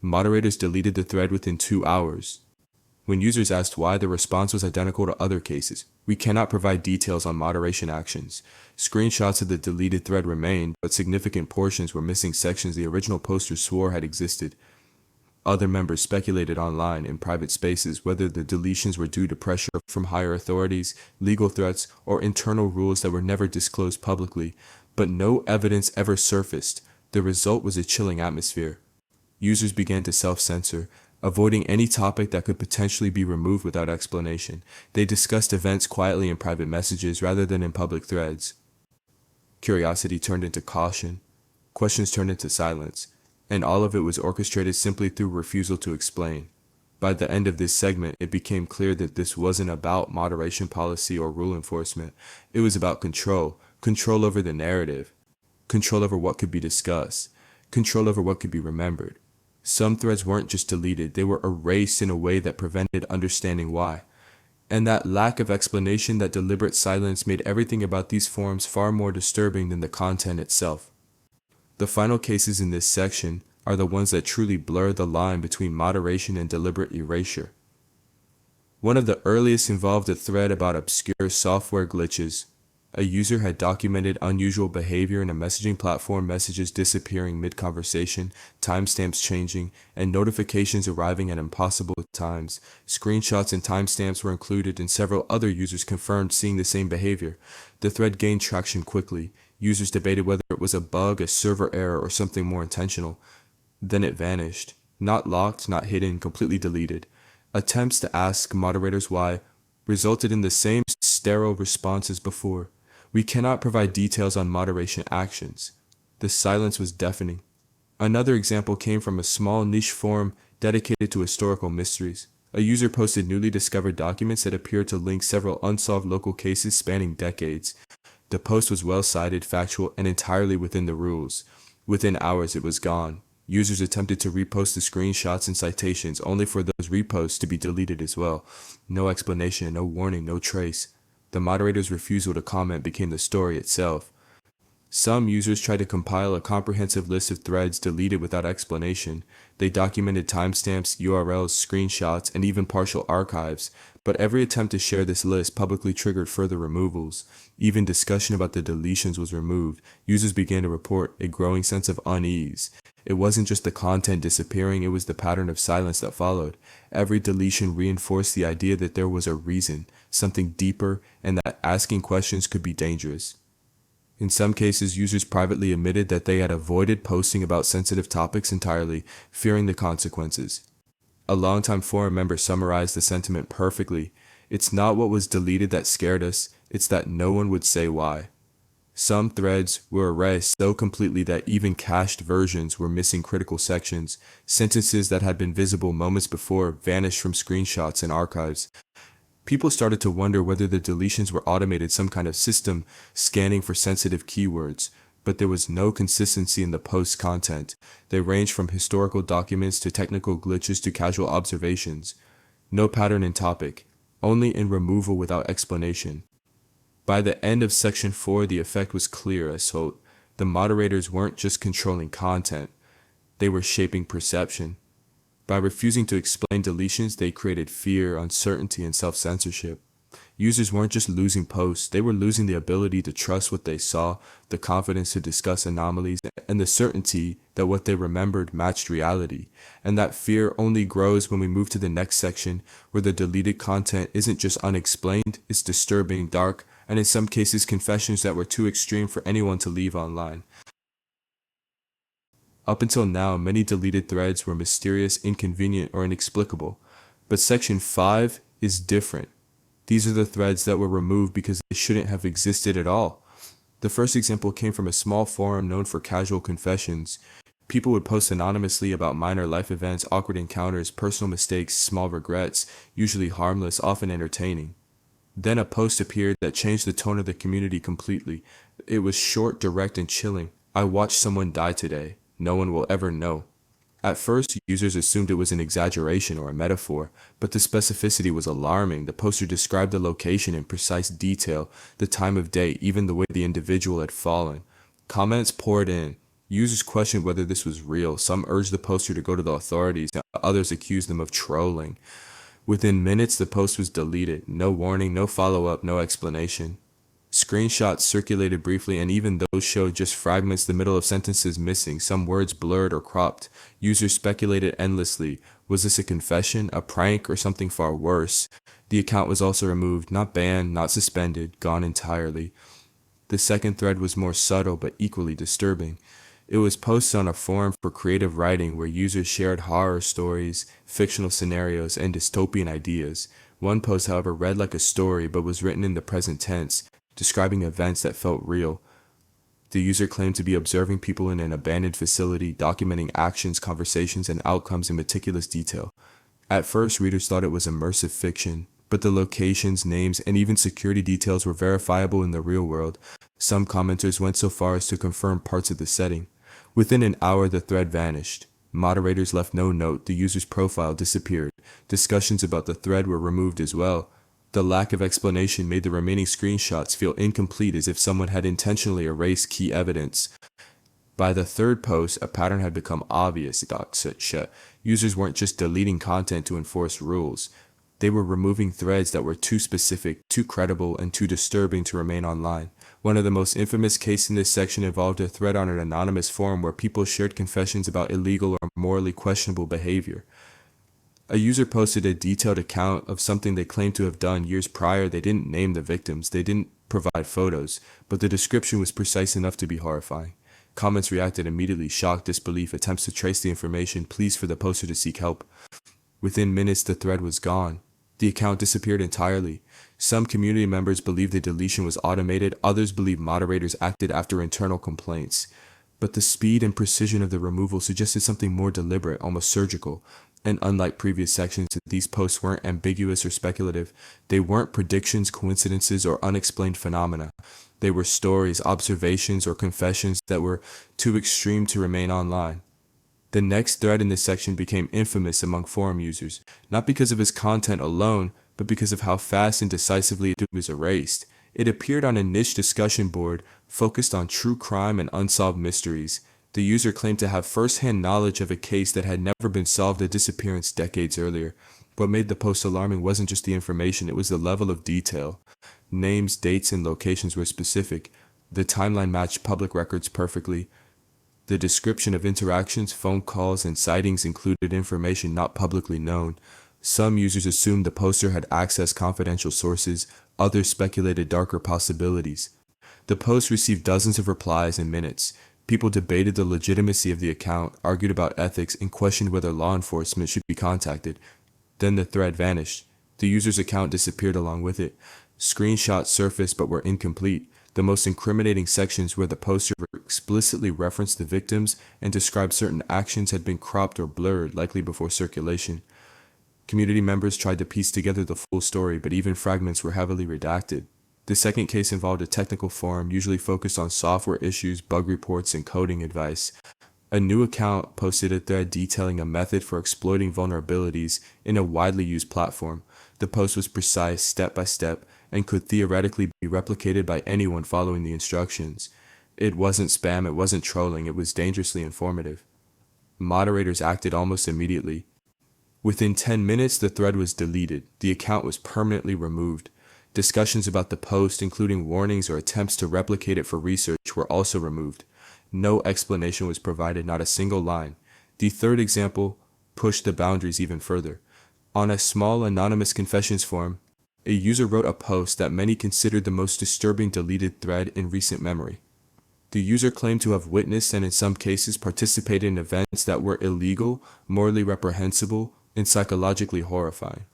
S1: Moderators deleted the thread within 2 hours. When users asked why, the response was identical to other cases. We cannot provide details on moderation actions. Screenshots of the deleted thread remained, but significant portions were missing sections the original posters swore had existed. Other members speculated online in private spaces whether the deletions were due to pressure from higher authorities, legal threats, or internal rules that were never disclosed publicly, but no evidence ever surfaced. The result was a chilling atmosphere. Users began to self-censor, avoiding any topic that could potentially be removed without explanation. They discussed events quietly in private messages rather than in public threads. Curiosity turned into caution. Questions turned into silence. And all of it was orchestrated simply through refusal to explain. By the end of this segment, it became clear that this wasn't about moderation policy or rule enforcement. It was about control over the narrative, control over what could be discussed, control over what could be remembered. Some threads weren't just deleted, they were erased in a way that prevented understanding why. And that lack of explanation, that deliberate silence, made everything about these forums far more disturbing than the content itself. The final cases in this section are the ones that truly blur the line between moderation and deliberate erasure. One of the earliest involved a thread about obscure software glitches. A user had documented unusual behavior in a messaging platform, messages disappearing mid-conversation, timestamps changing, and notifications arriving at impossible times. Screenshots and timestamps were included, and several other users confirmed seeing the same behavior. The thread gained traction quickly. Users debated whether it was a bug, a server error, or something more intentional. Then it vanished. Not locked, not hidden, completely deleted. Attempts to ask moderators why resulted in the same sterile response as before. We cannot provide details on moderation actions. The silence was deafening. Another example came from a small niche forum dedicated to historical mysteries. A user posted newly discovered documents that appeared to link several unsolved local cases spanning decades. The post was well-cited, factual, and entirely within the rules. Within hours, it was gone. Users attempted to repost the screenshots and citations, only for those reposts to be deleted as well. No explanation, no warning, no trace. The moderator's refusal to comment became the story itself. Some users tried to compile a comprehensive list of threads deleted without explanation. They documented timestamps, URLs, screenshots, and even partial archives, but every attempt to share this list publicly triggered further removals. Even discussion about the deletions was removed. Users began to report a growing sense of unease. It wasn't just the content disappearing, it was the pattern of silence that followed. Every deletion reinforced the idea that there was a reason, something deeper, and that asking questions could be dangerous. In some cases, users privately admitted that they had avoided posting about sensitive topics entirely, fearing the consequences. A longtime forum member summarized the sentiment perfectly. It's not what was deleted that scared us, it's that no one would say why. Some threads were erased so completely that even cached versions were missing critical sections. Sentences that had been visible moments before vanished from screenshots and archives. People started to wonder whether the deletions were automated, some kind of system scanning for sensitive keywords, but there was no consistency in the post's content. They ranged from historical documents to technical glitches to casual observations. No pattern in topic, only in removal without explanation. By the end of section 4, the effect was clear as so the moderators weren't just controlling content, they were shaping perception. By refusing to explain deletions, they created fear, uncertainty, and self-censorship. Users weren't just losing posts, they were losing the ability to trust what they saw, the confidence to discuss anomalies, and the certainty that what they remembered matched reality. And that fear only grows when we move to the next section, where the deleted content isn't just unexplained, it's disturbing, dark, and in some cases confessions that were too extreme for anyone to leave online. Up until now, many deleted threads were mysterious, inconvenient, or inexplicable. But Section 5 is different. These are the threads that were removed because they shouldn't have existed at all. The first example came from a small forum known for casual confessions. People would post anonymously about minor life events, awkward encounters, personal mistakes, small regrets, usually harmless, often entertaining. Then a post appeared that changed the tone of the community completely. It was short, direct, and chilling. "I watched someone die today. No one will ever know." At first, users assumed it was an exaggeration or a metaphor, but the specificity was alarming. The poster described the location in precise detail, the time of day, even the way the individual had fallen. Comments poured in. Users questioned whether this was real. Some urged the poster to go to the authorities, and others accused them of trolling. Within minutes, the post was deleted. No warning, no follow-up, no explanation. Screenshots circulated briefly, and even those showed just fragments, the middle of sentences missing, some words blurred or cropped. Users speculated endlessly. Was this a confession, a prank, or something far worse? The account was also removed, not banned, not suspended, gone entirely. The second thread was more subtle but equally disturbing. It was posted on a forum for creative writing where users shared horror stories, fictional scenarios, and dystopian ideas. One post, however, read like a story but was written in the present tense, describing events that felt real. The user claimed to be observing people in an abandoned facility, documenting actions, conversations, and outcomes in meticulous detail. At first, readers thought it was immersive fiction, but the locations, names, and even security details were verifiable in the real world. Some commenters went so far as to confirm parts of the setting. Within an hour, the thread vanished. Moderators left no note, the user's profile disappeared. Discussions about the thread were removed as well. The lack of explanation made the remaining screenshots feel incomplete, as if someone had intentionally erased key evidence. By the third post, a pattern had become obvious. Users weren't just deleting content to enforce rules. They were removing threads that were too specific, too credible, and too disturbing to remain online. One of the most infamous cases in this section involved a thread on an anonymous forum where people shared confessions about illegal or morally questionable behavior. A user posted a detailed account of something they claimed to have done years prior. They didn't name the victims, they didn't provide photos, but the description was precise enough to be horrifying. Comments reacted immediately, shock, disbelief, attempts to trace the information, pleas for the poster to seek help. Within minutes, the thread was gone. The account disappeared entirely. Some community members believed the deletion was automated, others believed moderators acted after internal complaints. But the speed and precision of the removal suggested something more deliberate, almost surgical. And unlike previous sections, these posts weren't ambiguous or speculative. They weren't predictions, coincidences, or unexplained phenomena. They were stories, observations, or confessions that were too extreme to remain online. The next thread in this section became infamous among forum users, not because of its content alone, but because of how fast and decisively it was erased. It appeared on a niche discussion board focused on true crime and unsolved mysteries. The user claimed to have first-hand knowledge of a case that had never been solved, a disappearance decades earlier. What made the post alarming wasn't just the information, it was the level of detail. Names, dates, and locations were specific. The timeline matched public records perfectly. The description of interactions, phone calls, and sightings included information not publicly known. Some users assumed the poster had accessed confidential sources, others speculated darker possibilities. The post received dozens of replies in minutes. People debated the legitimacy of the account, argued about ethics, and questioned whether law enforcement should be contacted. Then the thread vanished. The user's account disappeared along with it. Screenshots surfaced but were incomplete. The most incriminating sections where the poster explicitly referenced the victims and described certain actions had been cropped or blurred, likely before circulation. Community members tried to piece together the full story, but even fragments were heavily redacted. The second case involved a technical forum, usually focused on software issues, bug reports, and coding advice. A new account posted a thread detailing a method for exploiting vulnerabilities in a widely used platform. The post was precise, step by step, and could theoretically be replicated by anyone following the instructions. It wasn't spam, it wasn't trolling, it was dangerously informative. Moderators acted almost immediately. Within 10 minutes, the thread was deleted. The account was permanently removed. Discussions about the post, including warnings or attempts to replicate it for research, were also removed. No explanation was provided, not a single line. The third example pushed the boundaries even further. On a small anonymous confessions forum, a user wrote a post that many considered the most disturbing deleted thread in recent memory. The user claimed to have witnessed and in some cases participated in events that were illegal, morally reprehensible, and psychologically horrifying.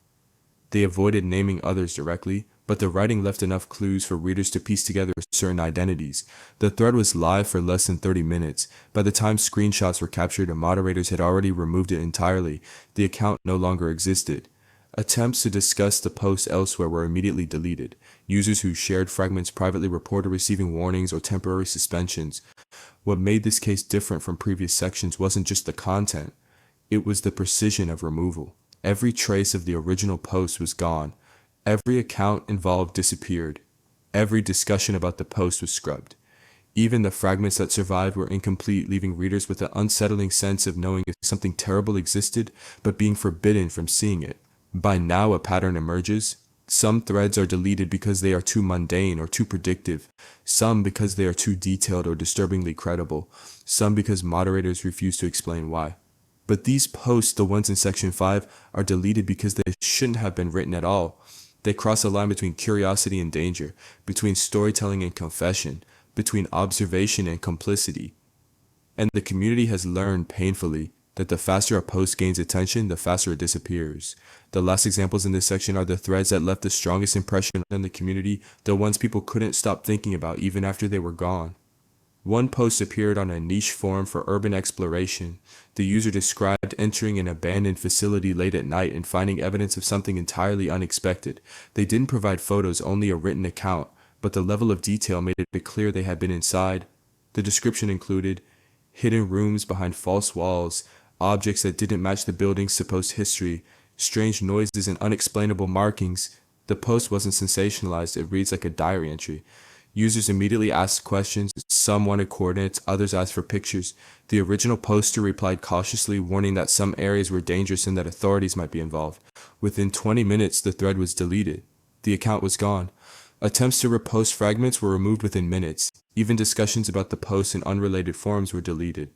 S1: They avoided naming others directly, but the writing left enough clues for readers to piece together certain identities. The thread was live for less than 30 minutes. By the time screenshots were captured and moderators had already removed it entirely, the account no longer existed. Attempts to discuss the post elsewhere were immediately deleted. Users who shared fragments privately reported receiving warnings or temporary suspensions. What made this case different from previous sections wasn't just the content, it was the precision of removal. Every trace of the original post was gone. Every account involved disappeared. Every discussion about the post was scrubbed. Even the fragments that survived were incomplete, leaving readers with an unsettling sense of knowing something terrible existed, but being forbidden from seeing it. By now, a pattern emerges. Some threads are deleted because they are too mundane or too predictive. Some because they are too detailed or disturbingly credible. Some because moderators refuse to explain why. But these posts, the ones in Section 5, are deleted because they shouldn't have been written at all. They cross a line between curiosity and danger, between storytelling and confession, between observation and complicity. And the community has learned painfully that the faster a post gains attention, the faster it disappears. The last examples in this section are the threads that left the strongest impression on the community, the ones people couldn't stop thinking about even after they were gone. One post appeared on a niche forum for urban exploration. The user described entering an abandoned facility late at night and finding evidence of something entirely unexpected. They didn't provide photos, only a written account, but the level of detail made it clear they had been inside. The description included hidden rooms behind false walls, objects that didn't match the building's supposed history, strange noises and unexplainable markings. The post wasn't sensationalized, it reads like a diary entry. Users immediately asked questions, some wanted coordinates, others asked for pictures. The original poster replied cautiously, warning that some areas were dangerous and that authorities might be involved. Within 20 minutes, the thread was deleted. The account was gone. Attempts to repost fragments were removed within minutes. Even discussions about the post in unrelated forums were deleted.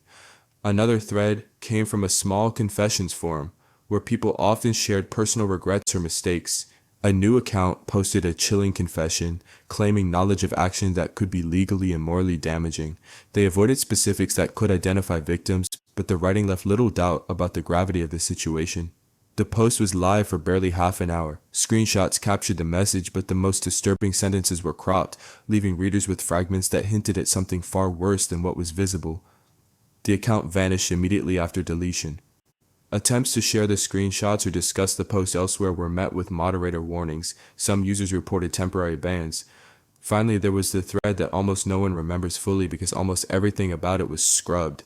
S1: Another thread came from a small confessions forum, where people often shared personal regrets or mistakes. A new account posted a chilling confession, claiming knowledge of action that could be legally and morally damaging. They avoided specifics that could identify victims, but the writing left little doubt about the gravity of the situation. The post was live for barely half an hour. Screenshots captured the message, but the most disturbing sentences were cropped, leaving readers with fragments that hinted at something far worse than what was visible. The account vanished immediately after deletion. Attempts to share the screenshots or discuss the post elsewhere were met with moderator warnings. Some users reported temporary bans. Finally, there was the thread that almost no one remembers fully because almost everything about it was scrubbed.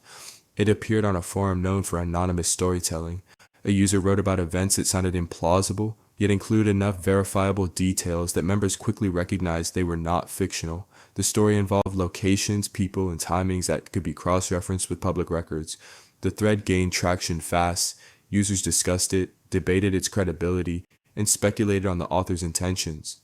S1: It appeared on a forum known for anonymous storytelling. A user wrote about events that sounded implausible, yet included enough verifiable details that members quickly recognized they were not fictional. The story involved locations, people, and timings that could be cross-referenced with public records. The thread gained traction fast. Users discussed it, debated its credibility, and speculated on the author's intentions.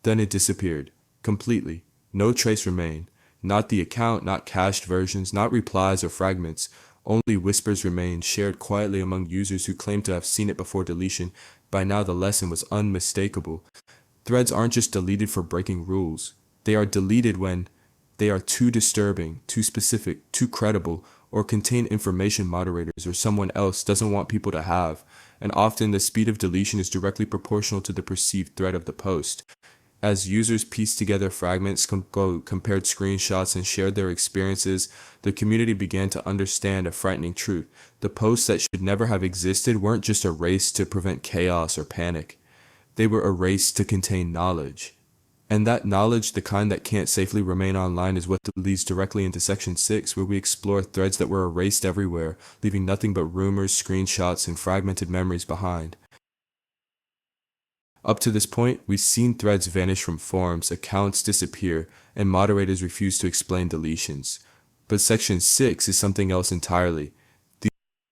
S1: Then it disappeared, completely. No trace remained. Not the account, not cached versions, not replies or fragments. Only whispers remained, shared quietly among users who claimed to have seen it before deletion. By now the lesson was unmistakable. Threads aren't just deleted for breaking rules. They are deleted when they are too disturbing, too specific, too credible, or contain information moderators or someone else doesn't want people to have, and often the speed of deletion is directly proportional to the perceived threat of the post. As users pieced together fragments, compared screenshots, and shared their experiences, the community began to understand a frightening truth. The posts that should never have existed weren't just erased to prevent chaos or panic. They were erased to contain knowledge. And that knowledge, the kind that can't safely remain online, is what leads directly into Section 6, where we explore threads that were erased everywhere, leaving nothing but rumors, screenshots, and fragmented memories behind. Up to this point, we've seen threads vanish from forums, accounts disappear, and moderators refuse to explain deletions. But Section 6 is something else entirely.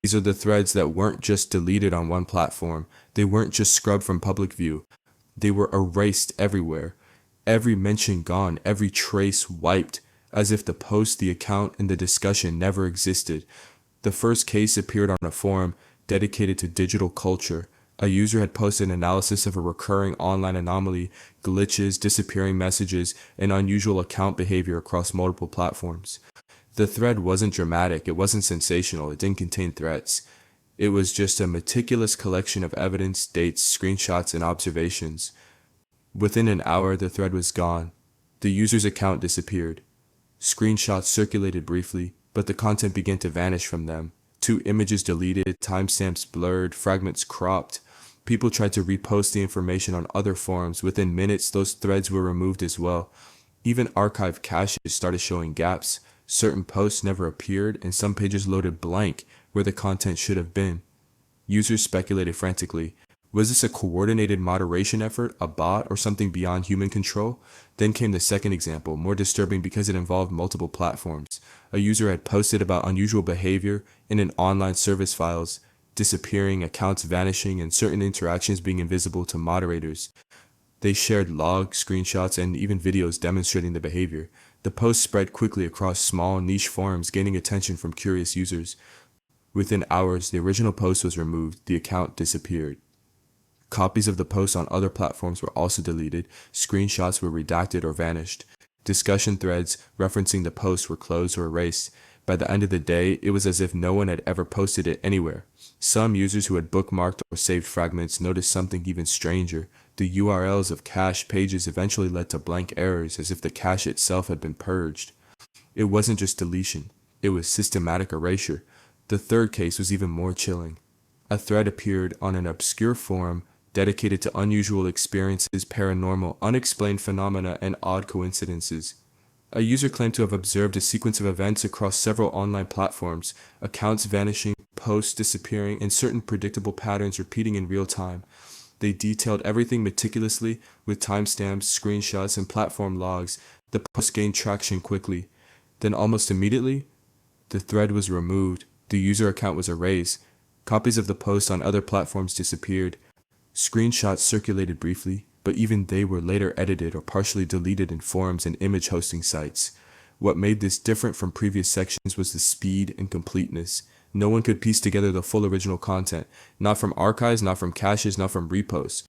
S1: These are the threads that weren't just deleted on one platform, they weren't just scrubbed from public view. They were erased everywhere. Every mention gone, every trace wiped, as if the post, the account, and the discussion never existed. The first case appeared on a forum dedicated to digital culture. A user had posted an analysis of a recurring online anomaly, glitches, disappearing messages, and unusual account behavior across multiple platforms. The thread wasn't dramatic, it wasn't sensational, it didn't contain threats. It was just a meticulous collection of evidence, dates, screenshots, and observations. Within an hour, the thread was gone. The user's account disappeared. Screenshots circulated briefly, but the content began to vanish from them. 2 images deleted, timestamps blurred, fragments cropped. People tried to repost the information on other forums. Within minutes, those threads were removed as well. Even archived caches started showing gaps. Certain posts never appeared, and some pages loaded blank where the content should have been. Users speculated frantically. Was this a coordinated moderation effort, a bot, or something beyond human control? Then came the second example, more disturbing because it involved multiple platforms. A user had posted about unusual behavior in an online service files, disappearing, accounts vanishing, and certain interactions being invisible to moderators. They shared logs, screenshots, and even videos demonstrating the behavior. The post spread quickly across small, niche forums, gaining attention from curious users. Within hours, the original post was removed, the account disappeared. Copies of the post on other platforms were also deleted, screenshots were redacted or vanished. Discussion threads referencing the post were closed or erased. By the end of the day, it was as if no one had ever posted it anywhere. Some users who had bookmarked or saved fragments noticed something even stranger. The URLs of cache pages eventually led to blank errors, as if the cache itself had been purged. It wasn't just deletion, it was systematic erasure. The third case was even more chilling. A thread appeared on an obscure forum dedicated to unusual experiences, paranormal, unexplained phenomena, and odd coincidences. A user claimed to have observed a sequence of events across several online platforms, accounts vanishing, posts disappearing, and certain predictable patterns repeating in real time. They detailed everything meticulously with timestamps, screenshots, and platform logs. The post gained traction quickly. Then almost immediately, the thread was removed. The user account was erased. Copies of the post on other platforms disappeared. Screenshots circulated briefly, but even they were later edited or partially deleted in forums and image hosting sites. What made this different from previous sections was the speed and completeness. No one could piece together the full original content, not from archives, not from caches, not from reposts.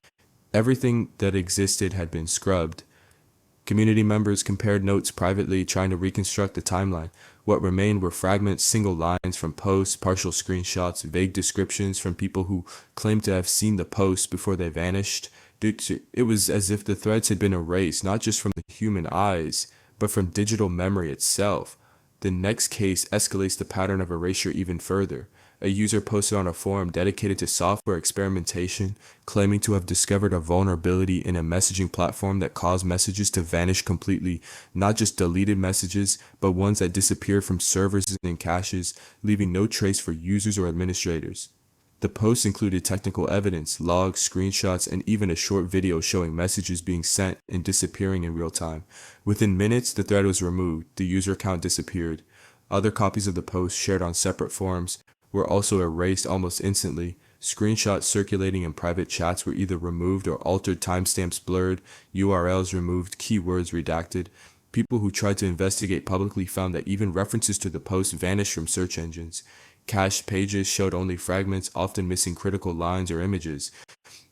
S1: Everything that existed had been scrubbed. Community members compared notes privately, trying to reconstruct the timeline. What remained were fragments, single lines from posts, partial screenshots, vague descriptions from people who claimed to have seen the post before they vanished. It was as if the threads had been erased, not just from the human eyes, but from digital memory itself. The next case escalates the pattern of erasure even further. A user posted on a forum dedicated to software experimentation, claiming to have discovered a vulnerability in a messaging platform that caused messages to vanish completely, not just deleted messages, but ones that disappeared from servers and caches, leaving no trace for users or administrators. The post included technical evidence, logs, screenshots, and even a short video showing messages being sent and disappearing in real time. Within minutes, the thread was removed, the user account disappeared. Other copies of the post shared on separate forums were also erased almost instantly. Screenshots circulating in private chats were either removed or altered, timestamps blurred, URLs removed, keywords redacted. People who tried to investigate publicly found that even references to the post vanished from search engines. Cached pages showed only fragments, often missing critical lines or images.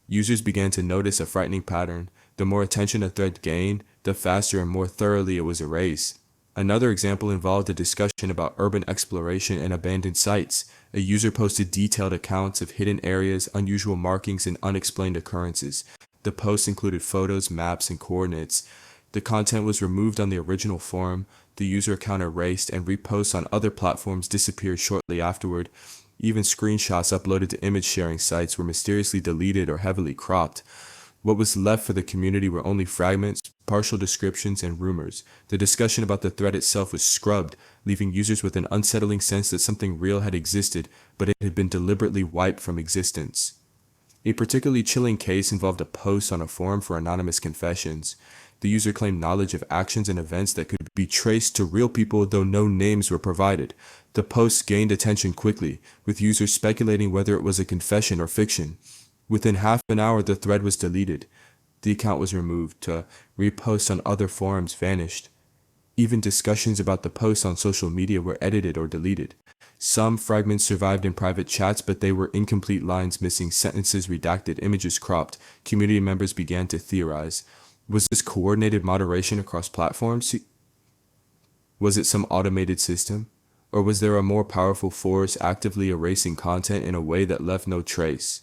S1: Users began to notice a frightening pattern. The more attention a thread gained, the faster and more thoroughly it was erased. Another example involved a discussion about urban exploration and abandoned sites. A user posted detailed accounts of hidden areas, unusual markings, and unexplained occurrences. The post included photos, maps, and coordinates. The content was removed on the original forum, the user account erased, and reposts on other platforms disappeared shortly afterward. Even screenshots uploaded to image sharing sites were mysteriously deleted or heavily cropped. What was left for the community were only fragments, partial descriptions, and rumors. The discussion about the thread itself was scrubbed, leaving users with an unsettling sense that something real had existed, but it had been deliberately wiped from existence. A particularly chilling case involved a post on a forum for anonymous confessions. The user claimed knowledge of actions and events that could be traced to real people, though no names were provided. The post gained attention quickly, with users speculating whether it was a confession or fiction. Within half an hour, the thread was deleted. The account was removed. To repost on other forums vanished. Even discussions about the post on social media were edited or deleted. Some fragments survived in private chats, but they were incomplete lines missing, sentences redacted, images cropped. Community members began to theorize. Was this coordinated moderation across platforms? Was it some automated system? Or was there a more powerful force actively erasing content in a way that left no trace?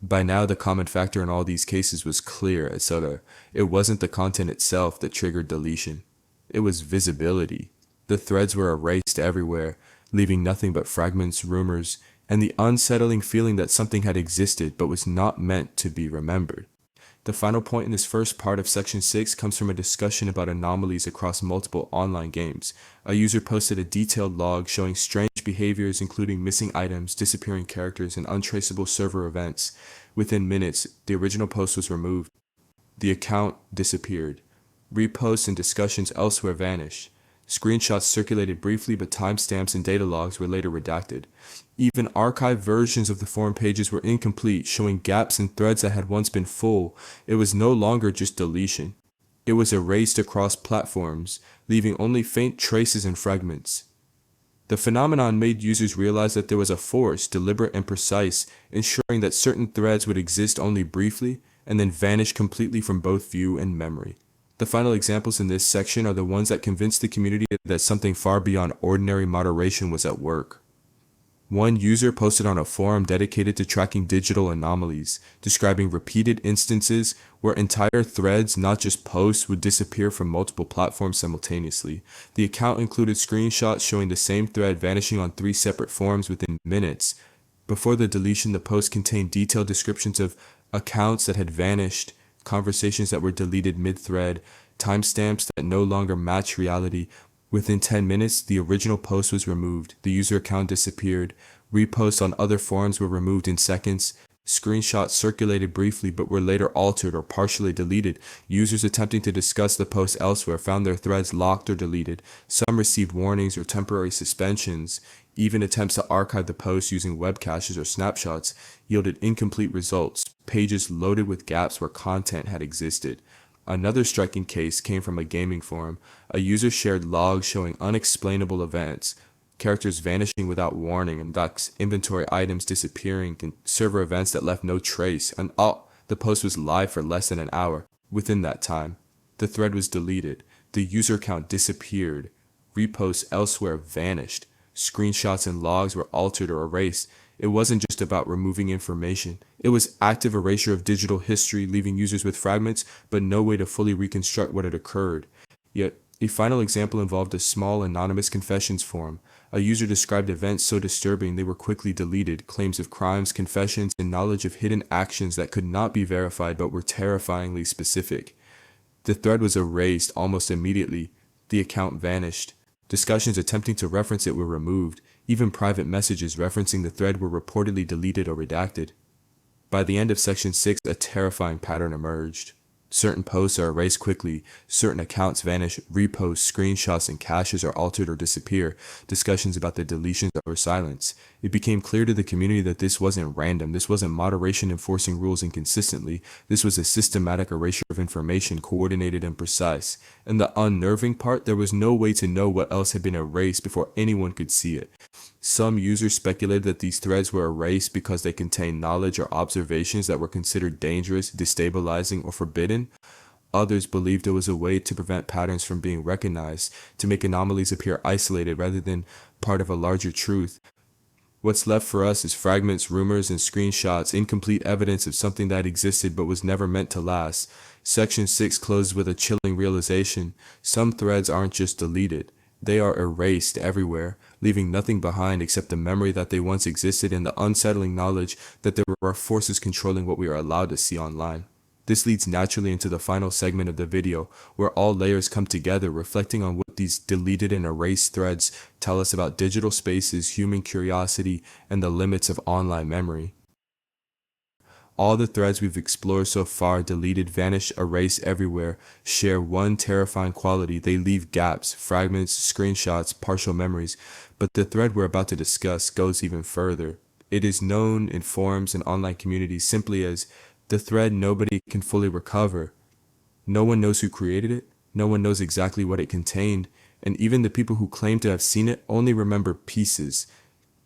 S1: By now, the common factor in all these cases was clear, etc. It wasn't the content itself that triggered deletion. It was visibility. The threads were erased everywhere, leaving nothing but fragments, rumors, and the unsettling feeling that something had existed but was not meant to be remembered. The final point in this first part of Section 6 comes from a discussion about anomalies across multiple online games. A user posted a detailed log showing strange behaviors including missing items, disappearing characters, and untraceable server events. Within minutes, the original post was removed. The account disappeared. Reposts and discussions elsewhere vanished. Screenshots circulated briefly, but timestamps and data logs were later redacted. Even archived versions of the forum pages were incomplete, showing gaps in threads that had once been full. It was no longer just deletion. It was erased across platforms, leaving only faint traces and fragments. The phenomenon made users realize that there was a force, deliberate and precise, ensuring that certain threads would exist only briefly and then vanish completely from both view and memory. The final examples in this section are the ones that convinced the community that something far beyond ordinary moderation was at work. One user posted on a forum dedicated to tracking digital anomalies, describing repeated instances where entire threads, not just posts, would disappear from multiple platforms simultaneously. The account included screenshots showing the same thread vanishing on 3 separate forums within minutes. Before the deletion, the post contained detailed descriptions of accounts that had vanished, conversations that were deleted mid-thread, timestamps that no longer match reality. Within 10 minutes, the original post was removed, the user account disappeared, reposts on other forums were removed in seconds, screenshots circulated briefly but were later altered or partially deleted. Users attempting to discuss the post elsewhere found their threads locked or deleted. Some received warnings or temporary suspensions. Even attempts to archive the post using web caches or snapshots yielded incomplete results, pages loaded with gaps where content had existed. Another striking case came from a gaming forum. A user shared logs showing unexplainable events, characters vanishing without warning, and inventory items disappearing, and server events that left no trace, and the post was live for less than an hour. Within that time, the thread was deleted, the user account disappeared, reposts elsewhere vanished, screenshots and logs were altered or erased. It wasn't just about removing information. It was active erasure of digital history, leaving users with fragments, but no way to fully reconstruct what had occurred. Yet, a final example involved a small anonymous confessions forum. A user described events so disturbing they were quickly deleted, claims of crimes, confessions, and knowledge of hidden actions that could not be verified but were terrifyingly specific. The thread was erased almost immediately. The account vanished. Discussions attempting to reference it were removed. Even private messages referencing the thread were reportedly deleted or redacted. By the end of Section 6, a terrifying pattern emerged. Certain posts are erased quickly, certain accounts vanish, reposts, screenshots, and caches are altered or disappear. Discussions about the deletions were silenced. It became clear to the community that this wasn't random, this wasn't moderation enforcing rules inconsistently, this was a systematic erasure of information, coordinated and precise. And the unnerving part, there was no way to know what else had been erased before anyone could see it. Some users speculated that these threads were erased because they contained knowledge or observations that were considered dangerous, destabilizing, or forbidden. Others believed it was a way to prevent patterns from being recognized, to make anomalies appear isolated rather than part of a larger truth. What's left for us is fragments, rumors, and screenshots, incomplete evidence of something that existed but was never meant to last. Section 6 closes with a chilling realization. Some threads aren't just deleted. They are erased everywhere, leaving nothing behind except the memory that they once existed and the unsettling knowledge that there are forces controlling what we are allowed to see online. This leads naturally into the final segment of the video, where all layers come together, reflecting on what these deleted and erased threads tell us about digital spaces, human curiosity, and the limits of online memory. All the threads we've explored so far, deleted, vanished, erased everywhere, share one terrifying quality. They leave gaps, fragments, screenshots, partial memories. But the thread we're about to discuss goes even further. It is known in forums and online communities simply as The thread nobody can fully recover. No one knows who created it, no one knows exactly what it contained, and even the people who claim to have seen it only remember pieces.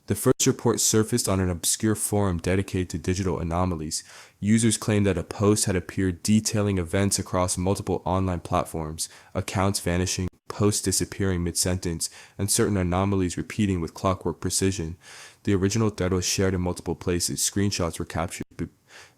S1: The first report surfaced on an obscure forum dedicated to digital anomalies. Users claimed that a post had appeared detailing events across multiple online platforms, accounts vanishing, posts disappearing mid-sentence, and certain anomalies repeating with clockwork precision. The original thread was shared in multiple places, screenshots were captured,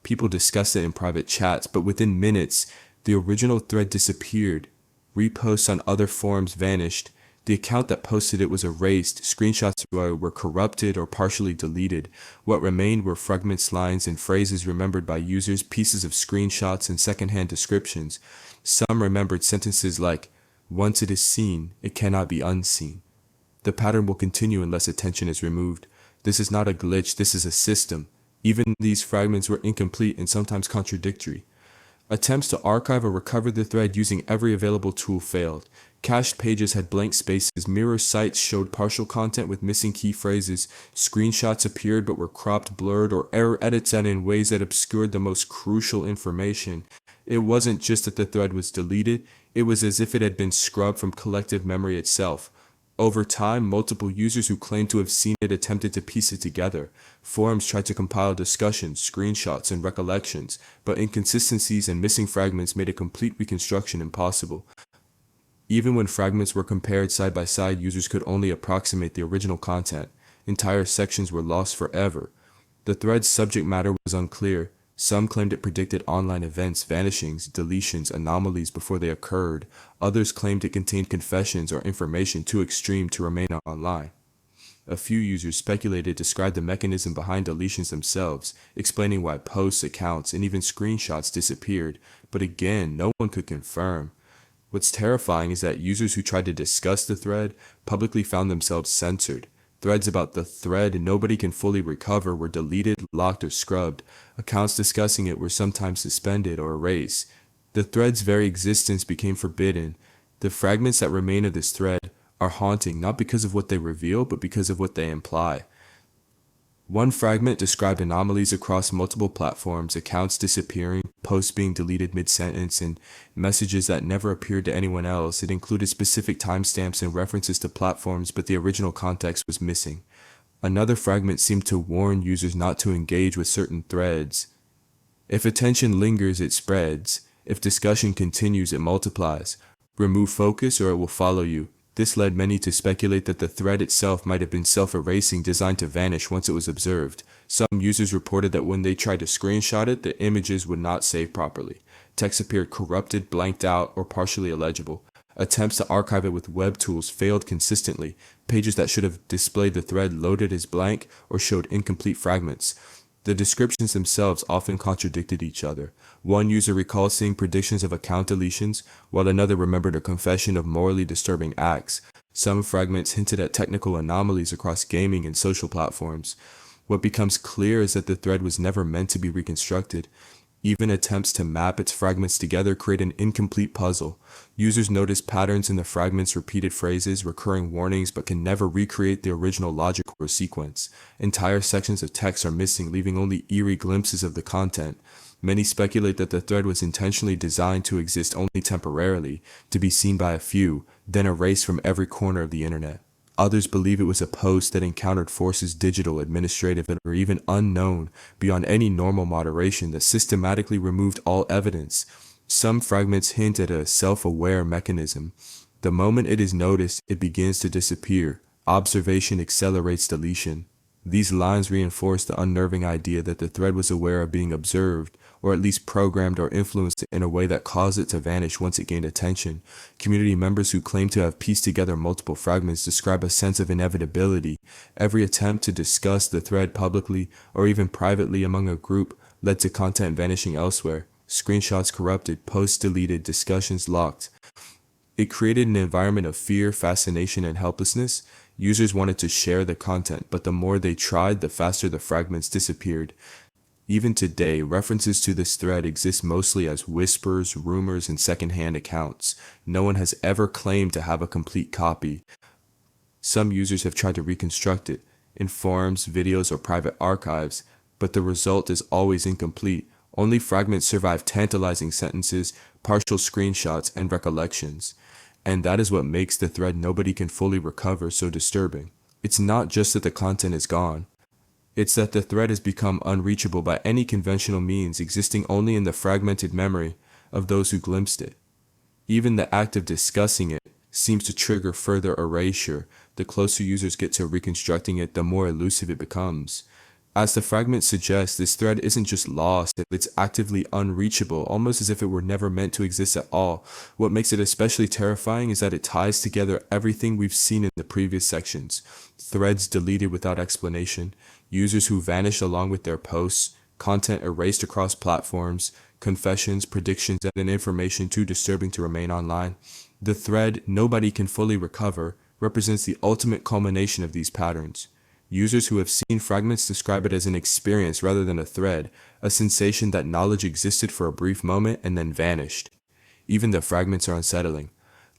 S1: people discussed it in private chats, but within minutes, the original thread disappeared. Reposts on other forums vanished. The account that posted it was erased, screenshots were corrupted or partially deleted. What remained were fragments, lines, and phrases remembered by users, pieces of screenshots, and secondhand descriptions. Some remembered sentences like, "Once it is seen, it cannot be unseen." The pattern will continue unless attention is removed. This is not a glitch, this is a system. Even these fragments were incomplete and sometimes contradictory. Attempts to archive or recover the thread using every available tool failed. Cached pages had blank spaces, mirror sites showed partial content with missing key phrases, screenshots appeared but were cropped, blurred, or error edits in ways that obscured the most crucial information. It wasn't just that the thread was deleted, it was as if it had been scrubbed from collective memory itself. Over time, multiple users who claimed to have seen it attempted to piece it together. Forums tried to compile discussions, screenshots, and recollections, but inconsistencies and missing fragments made a complete reconstruction impossible. Even when fragments were compared side by side, users could only approximate the original content. Entire sections were lost forever. The thread's subject matter was unclear. Some claimed it predicted online events, vanishings, deletions, anomalies before they occurred. Others claimed it contained confessions or information too extreme to remain online. A few users speculated described the mechanism behind deletions themselves, explaining why posts, accounts, and even screenshots disappeared, but again, no one could confirm. What's terrifying is that users who tried to discuss the thread publicly found themselves censored. Threads about the thread nobody can fully recover were deleted, locked, or scrubbed. Accounts discussing it were sometimes suspended or erased. The thread's very existence became forbidden. The fragments that remain of this thread are haunting not because of what they reveal, but because of what they imply. One fragment described anomalies across multiple platforms, accounts disappearing, posts being deleted mid-sentence, and messages that never appeared to anyone else. It included specific timestamps and references to platforms, but the original context was missing. Another fragment seemed to warn users not to engage with certain threads. If attention lingers, it spreads. If discussion continues, it multiplies. Remove focus or it will follow you. This led many to speculate that the thread itself might have been self-erasing, designed to vanish once it was observed. Some users reported that when they tried to screenshot it, the images would not save properly. Text appeared corrupted, blanked out, or partially illegible. Attempts to archive it with web tools failed consistently. Pages that should have displayed the thread loaded as blank or showed incomplete fragments. The descriptions themselves often contradicted each other. One user recalled seeing predictions of account deletions, while another remembered a confession of morally disturbing acts. Some fragments hinted at technical anomalies across gaming and social platforms. What becomes clear is that the thread was never meant to be reconstructed. Even attempts to map its fragments together create an incomplete puzzle. Users notice patterns in the fragments, repeated phrases, recurring warnings, but can never recreate the original logic or sequence. Entire sections of text are missing, leaving only eerie glimpses of the content. Many speculate that the thread was intentionally designed to exist only temporarily, to be seen by a few, then erased from every corner of the internet. Others believe it was a post that encountered forces digital, administrative, or even unknown beyond any normal moderation that systematically removed all evidence. Some fragments hint at a self-aware mechanism. The moment it is noticed, it begins to disappear. Observation accelerates deletion. These lines reinforce the unnerving idea that the thread was aware of being observed, or at least programmed or influenced in a way that caused it to vanish once it gained attention. Community members who claim to have pieced together multiple fragments describe a sense of inevitability. Every attempt to discuss the thread publicly or even privately among a group led to content vanishing elsewhere. Screenshots corrupted, posts deleted, discussions locked. It created an environment of fear, fascination, and helplessness. Users wanted to share the content, but the more they tried, the faster the fragments disappeared. Even today, references to this thread exist mostly as whispers, rumors, and secondhand accounts. No one has ever claimed to have a complete copy. Some users have tried to reconstruct it in forums, videos, or private archives, but the result is always incomplete. Only fragments survive tantalizing sentences, partial screenshots, and recollections. And that is what makes the thread nobody can fully recover so disturbing. It's not just that the content is gone. It's that the thread has become unreachable by any conventional means, existing only in the fragmented memory of those who glimpsed it. Even the act of discussing it seems to trigger further erasure. The closer users get to reconstructing it, the more elusive it becomes. As the fragment suggests, this thread isn't just lost, it's actively unreachable, almost as if it were never meant to exist at all. What makes it especially terrifying is that it ties together everything we've seen in the previous sections. Threads deleted without explanation, users who vanished along with their posts, content erased across platforms, confessions, predictions, and information too disturbing to remain online. The thread nobody can fully recover represents the ultimate culmination of these patterns. Users who have seen fragments describe it as an experience rather than a thread, a sensation that knowledge existed for a brief moment and then vanished. Even the fragments are unsettling.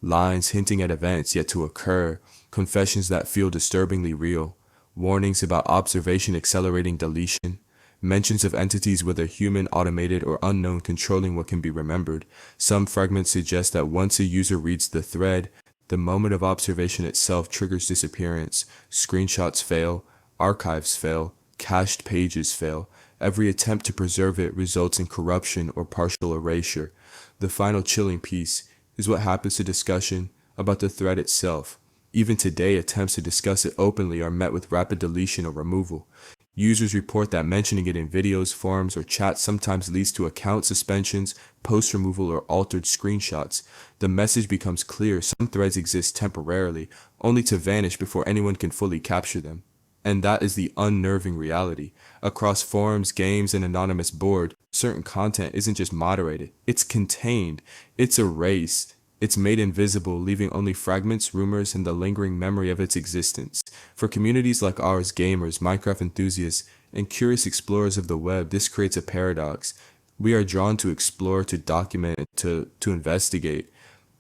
S1: Lines hinting at events yet to occur, confessions that feel disturbingly real, warnings about observation accelerating deletion, mentions of entities whether human, automated, or unknown controlling what can be remembered. Some fragments suggest that once a user reads the thread, the moment of observation itself triggers disappearance. Screenshots fail, archives fail, cached pages fail. Every attempt to preserve it results in corruption or partial erasure. The final chilling piece is what happens to discussion about the thread itself. Even today, attempts to discuss it openly are met with rapid deletion or removal. Users report that mentioning it in videos, forums, or chats sometimes leads to account suspensions, post removal, or altered screenshots. The message becomes clear: some threads exist temporarily, only to vanish before anyone can fully capture them. And that is the unnerving reality. Across forums, games, and anonymous boards, certain content isn't just moderated, it's contained, it's erased. It's made invisible, leaving only fragments, rumors, and the lingering memory of its existence. For communities like ours, gamers, Minecraft enthusiasts, and curious explorers of the web, this creates a paradox. We are drawn to explore, to document, to investigate.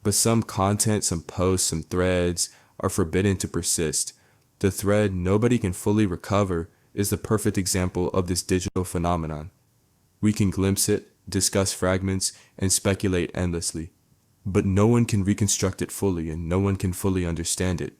S1: But some content, some posts, some threads are forbidden to persist. The thread nobody can fully recover is the perfect example of this digital phenomenon. We can glimpse it, discuss fragments, and speculate endlessly. But no one can reconstruct it fully, and no one can fully understand it.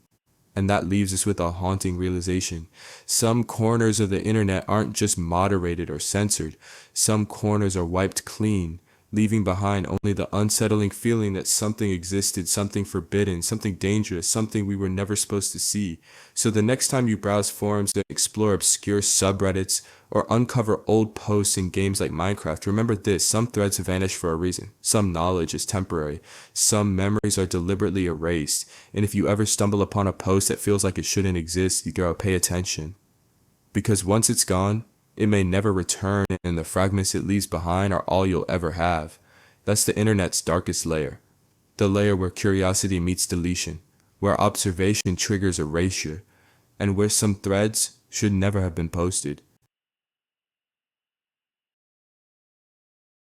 S1: And that leaves us with a haunting realization. Some corners of the internet aren't just moderated or censored. Some corners are wiped clean, leaving behind only the unsettling feeling that something existed, something forbidden, something dangerous, something we were never supposed to see. So the next time you browse forums to explore obscure subreddits or uncover old posts in games like Minecraft, remember this: some threads vanish for a reason. Some knowledge is temporary. Some memories are deliberately erased. And if you ever stumble upon a post that feels like it shouldn't exist, you gotta pay attention. Because once it's gone, it may never return, and the fragments it leaves behind are all you'll ever have. That's the internet's darkest layer. The layer where curiosity meets deletion, where observation triggers erasure, and where some threads should never have been posted.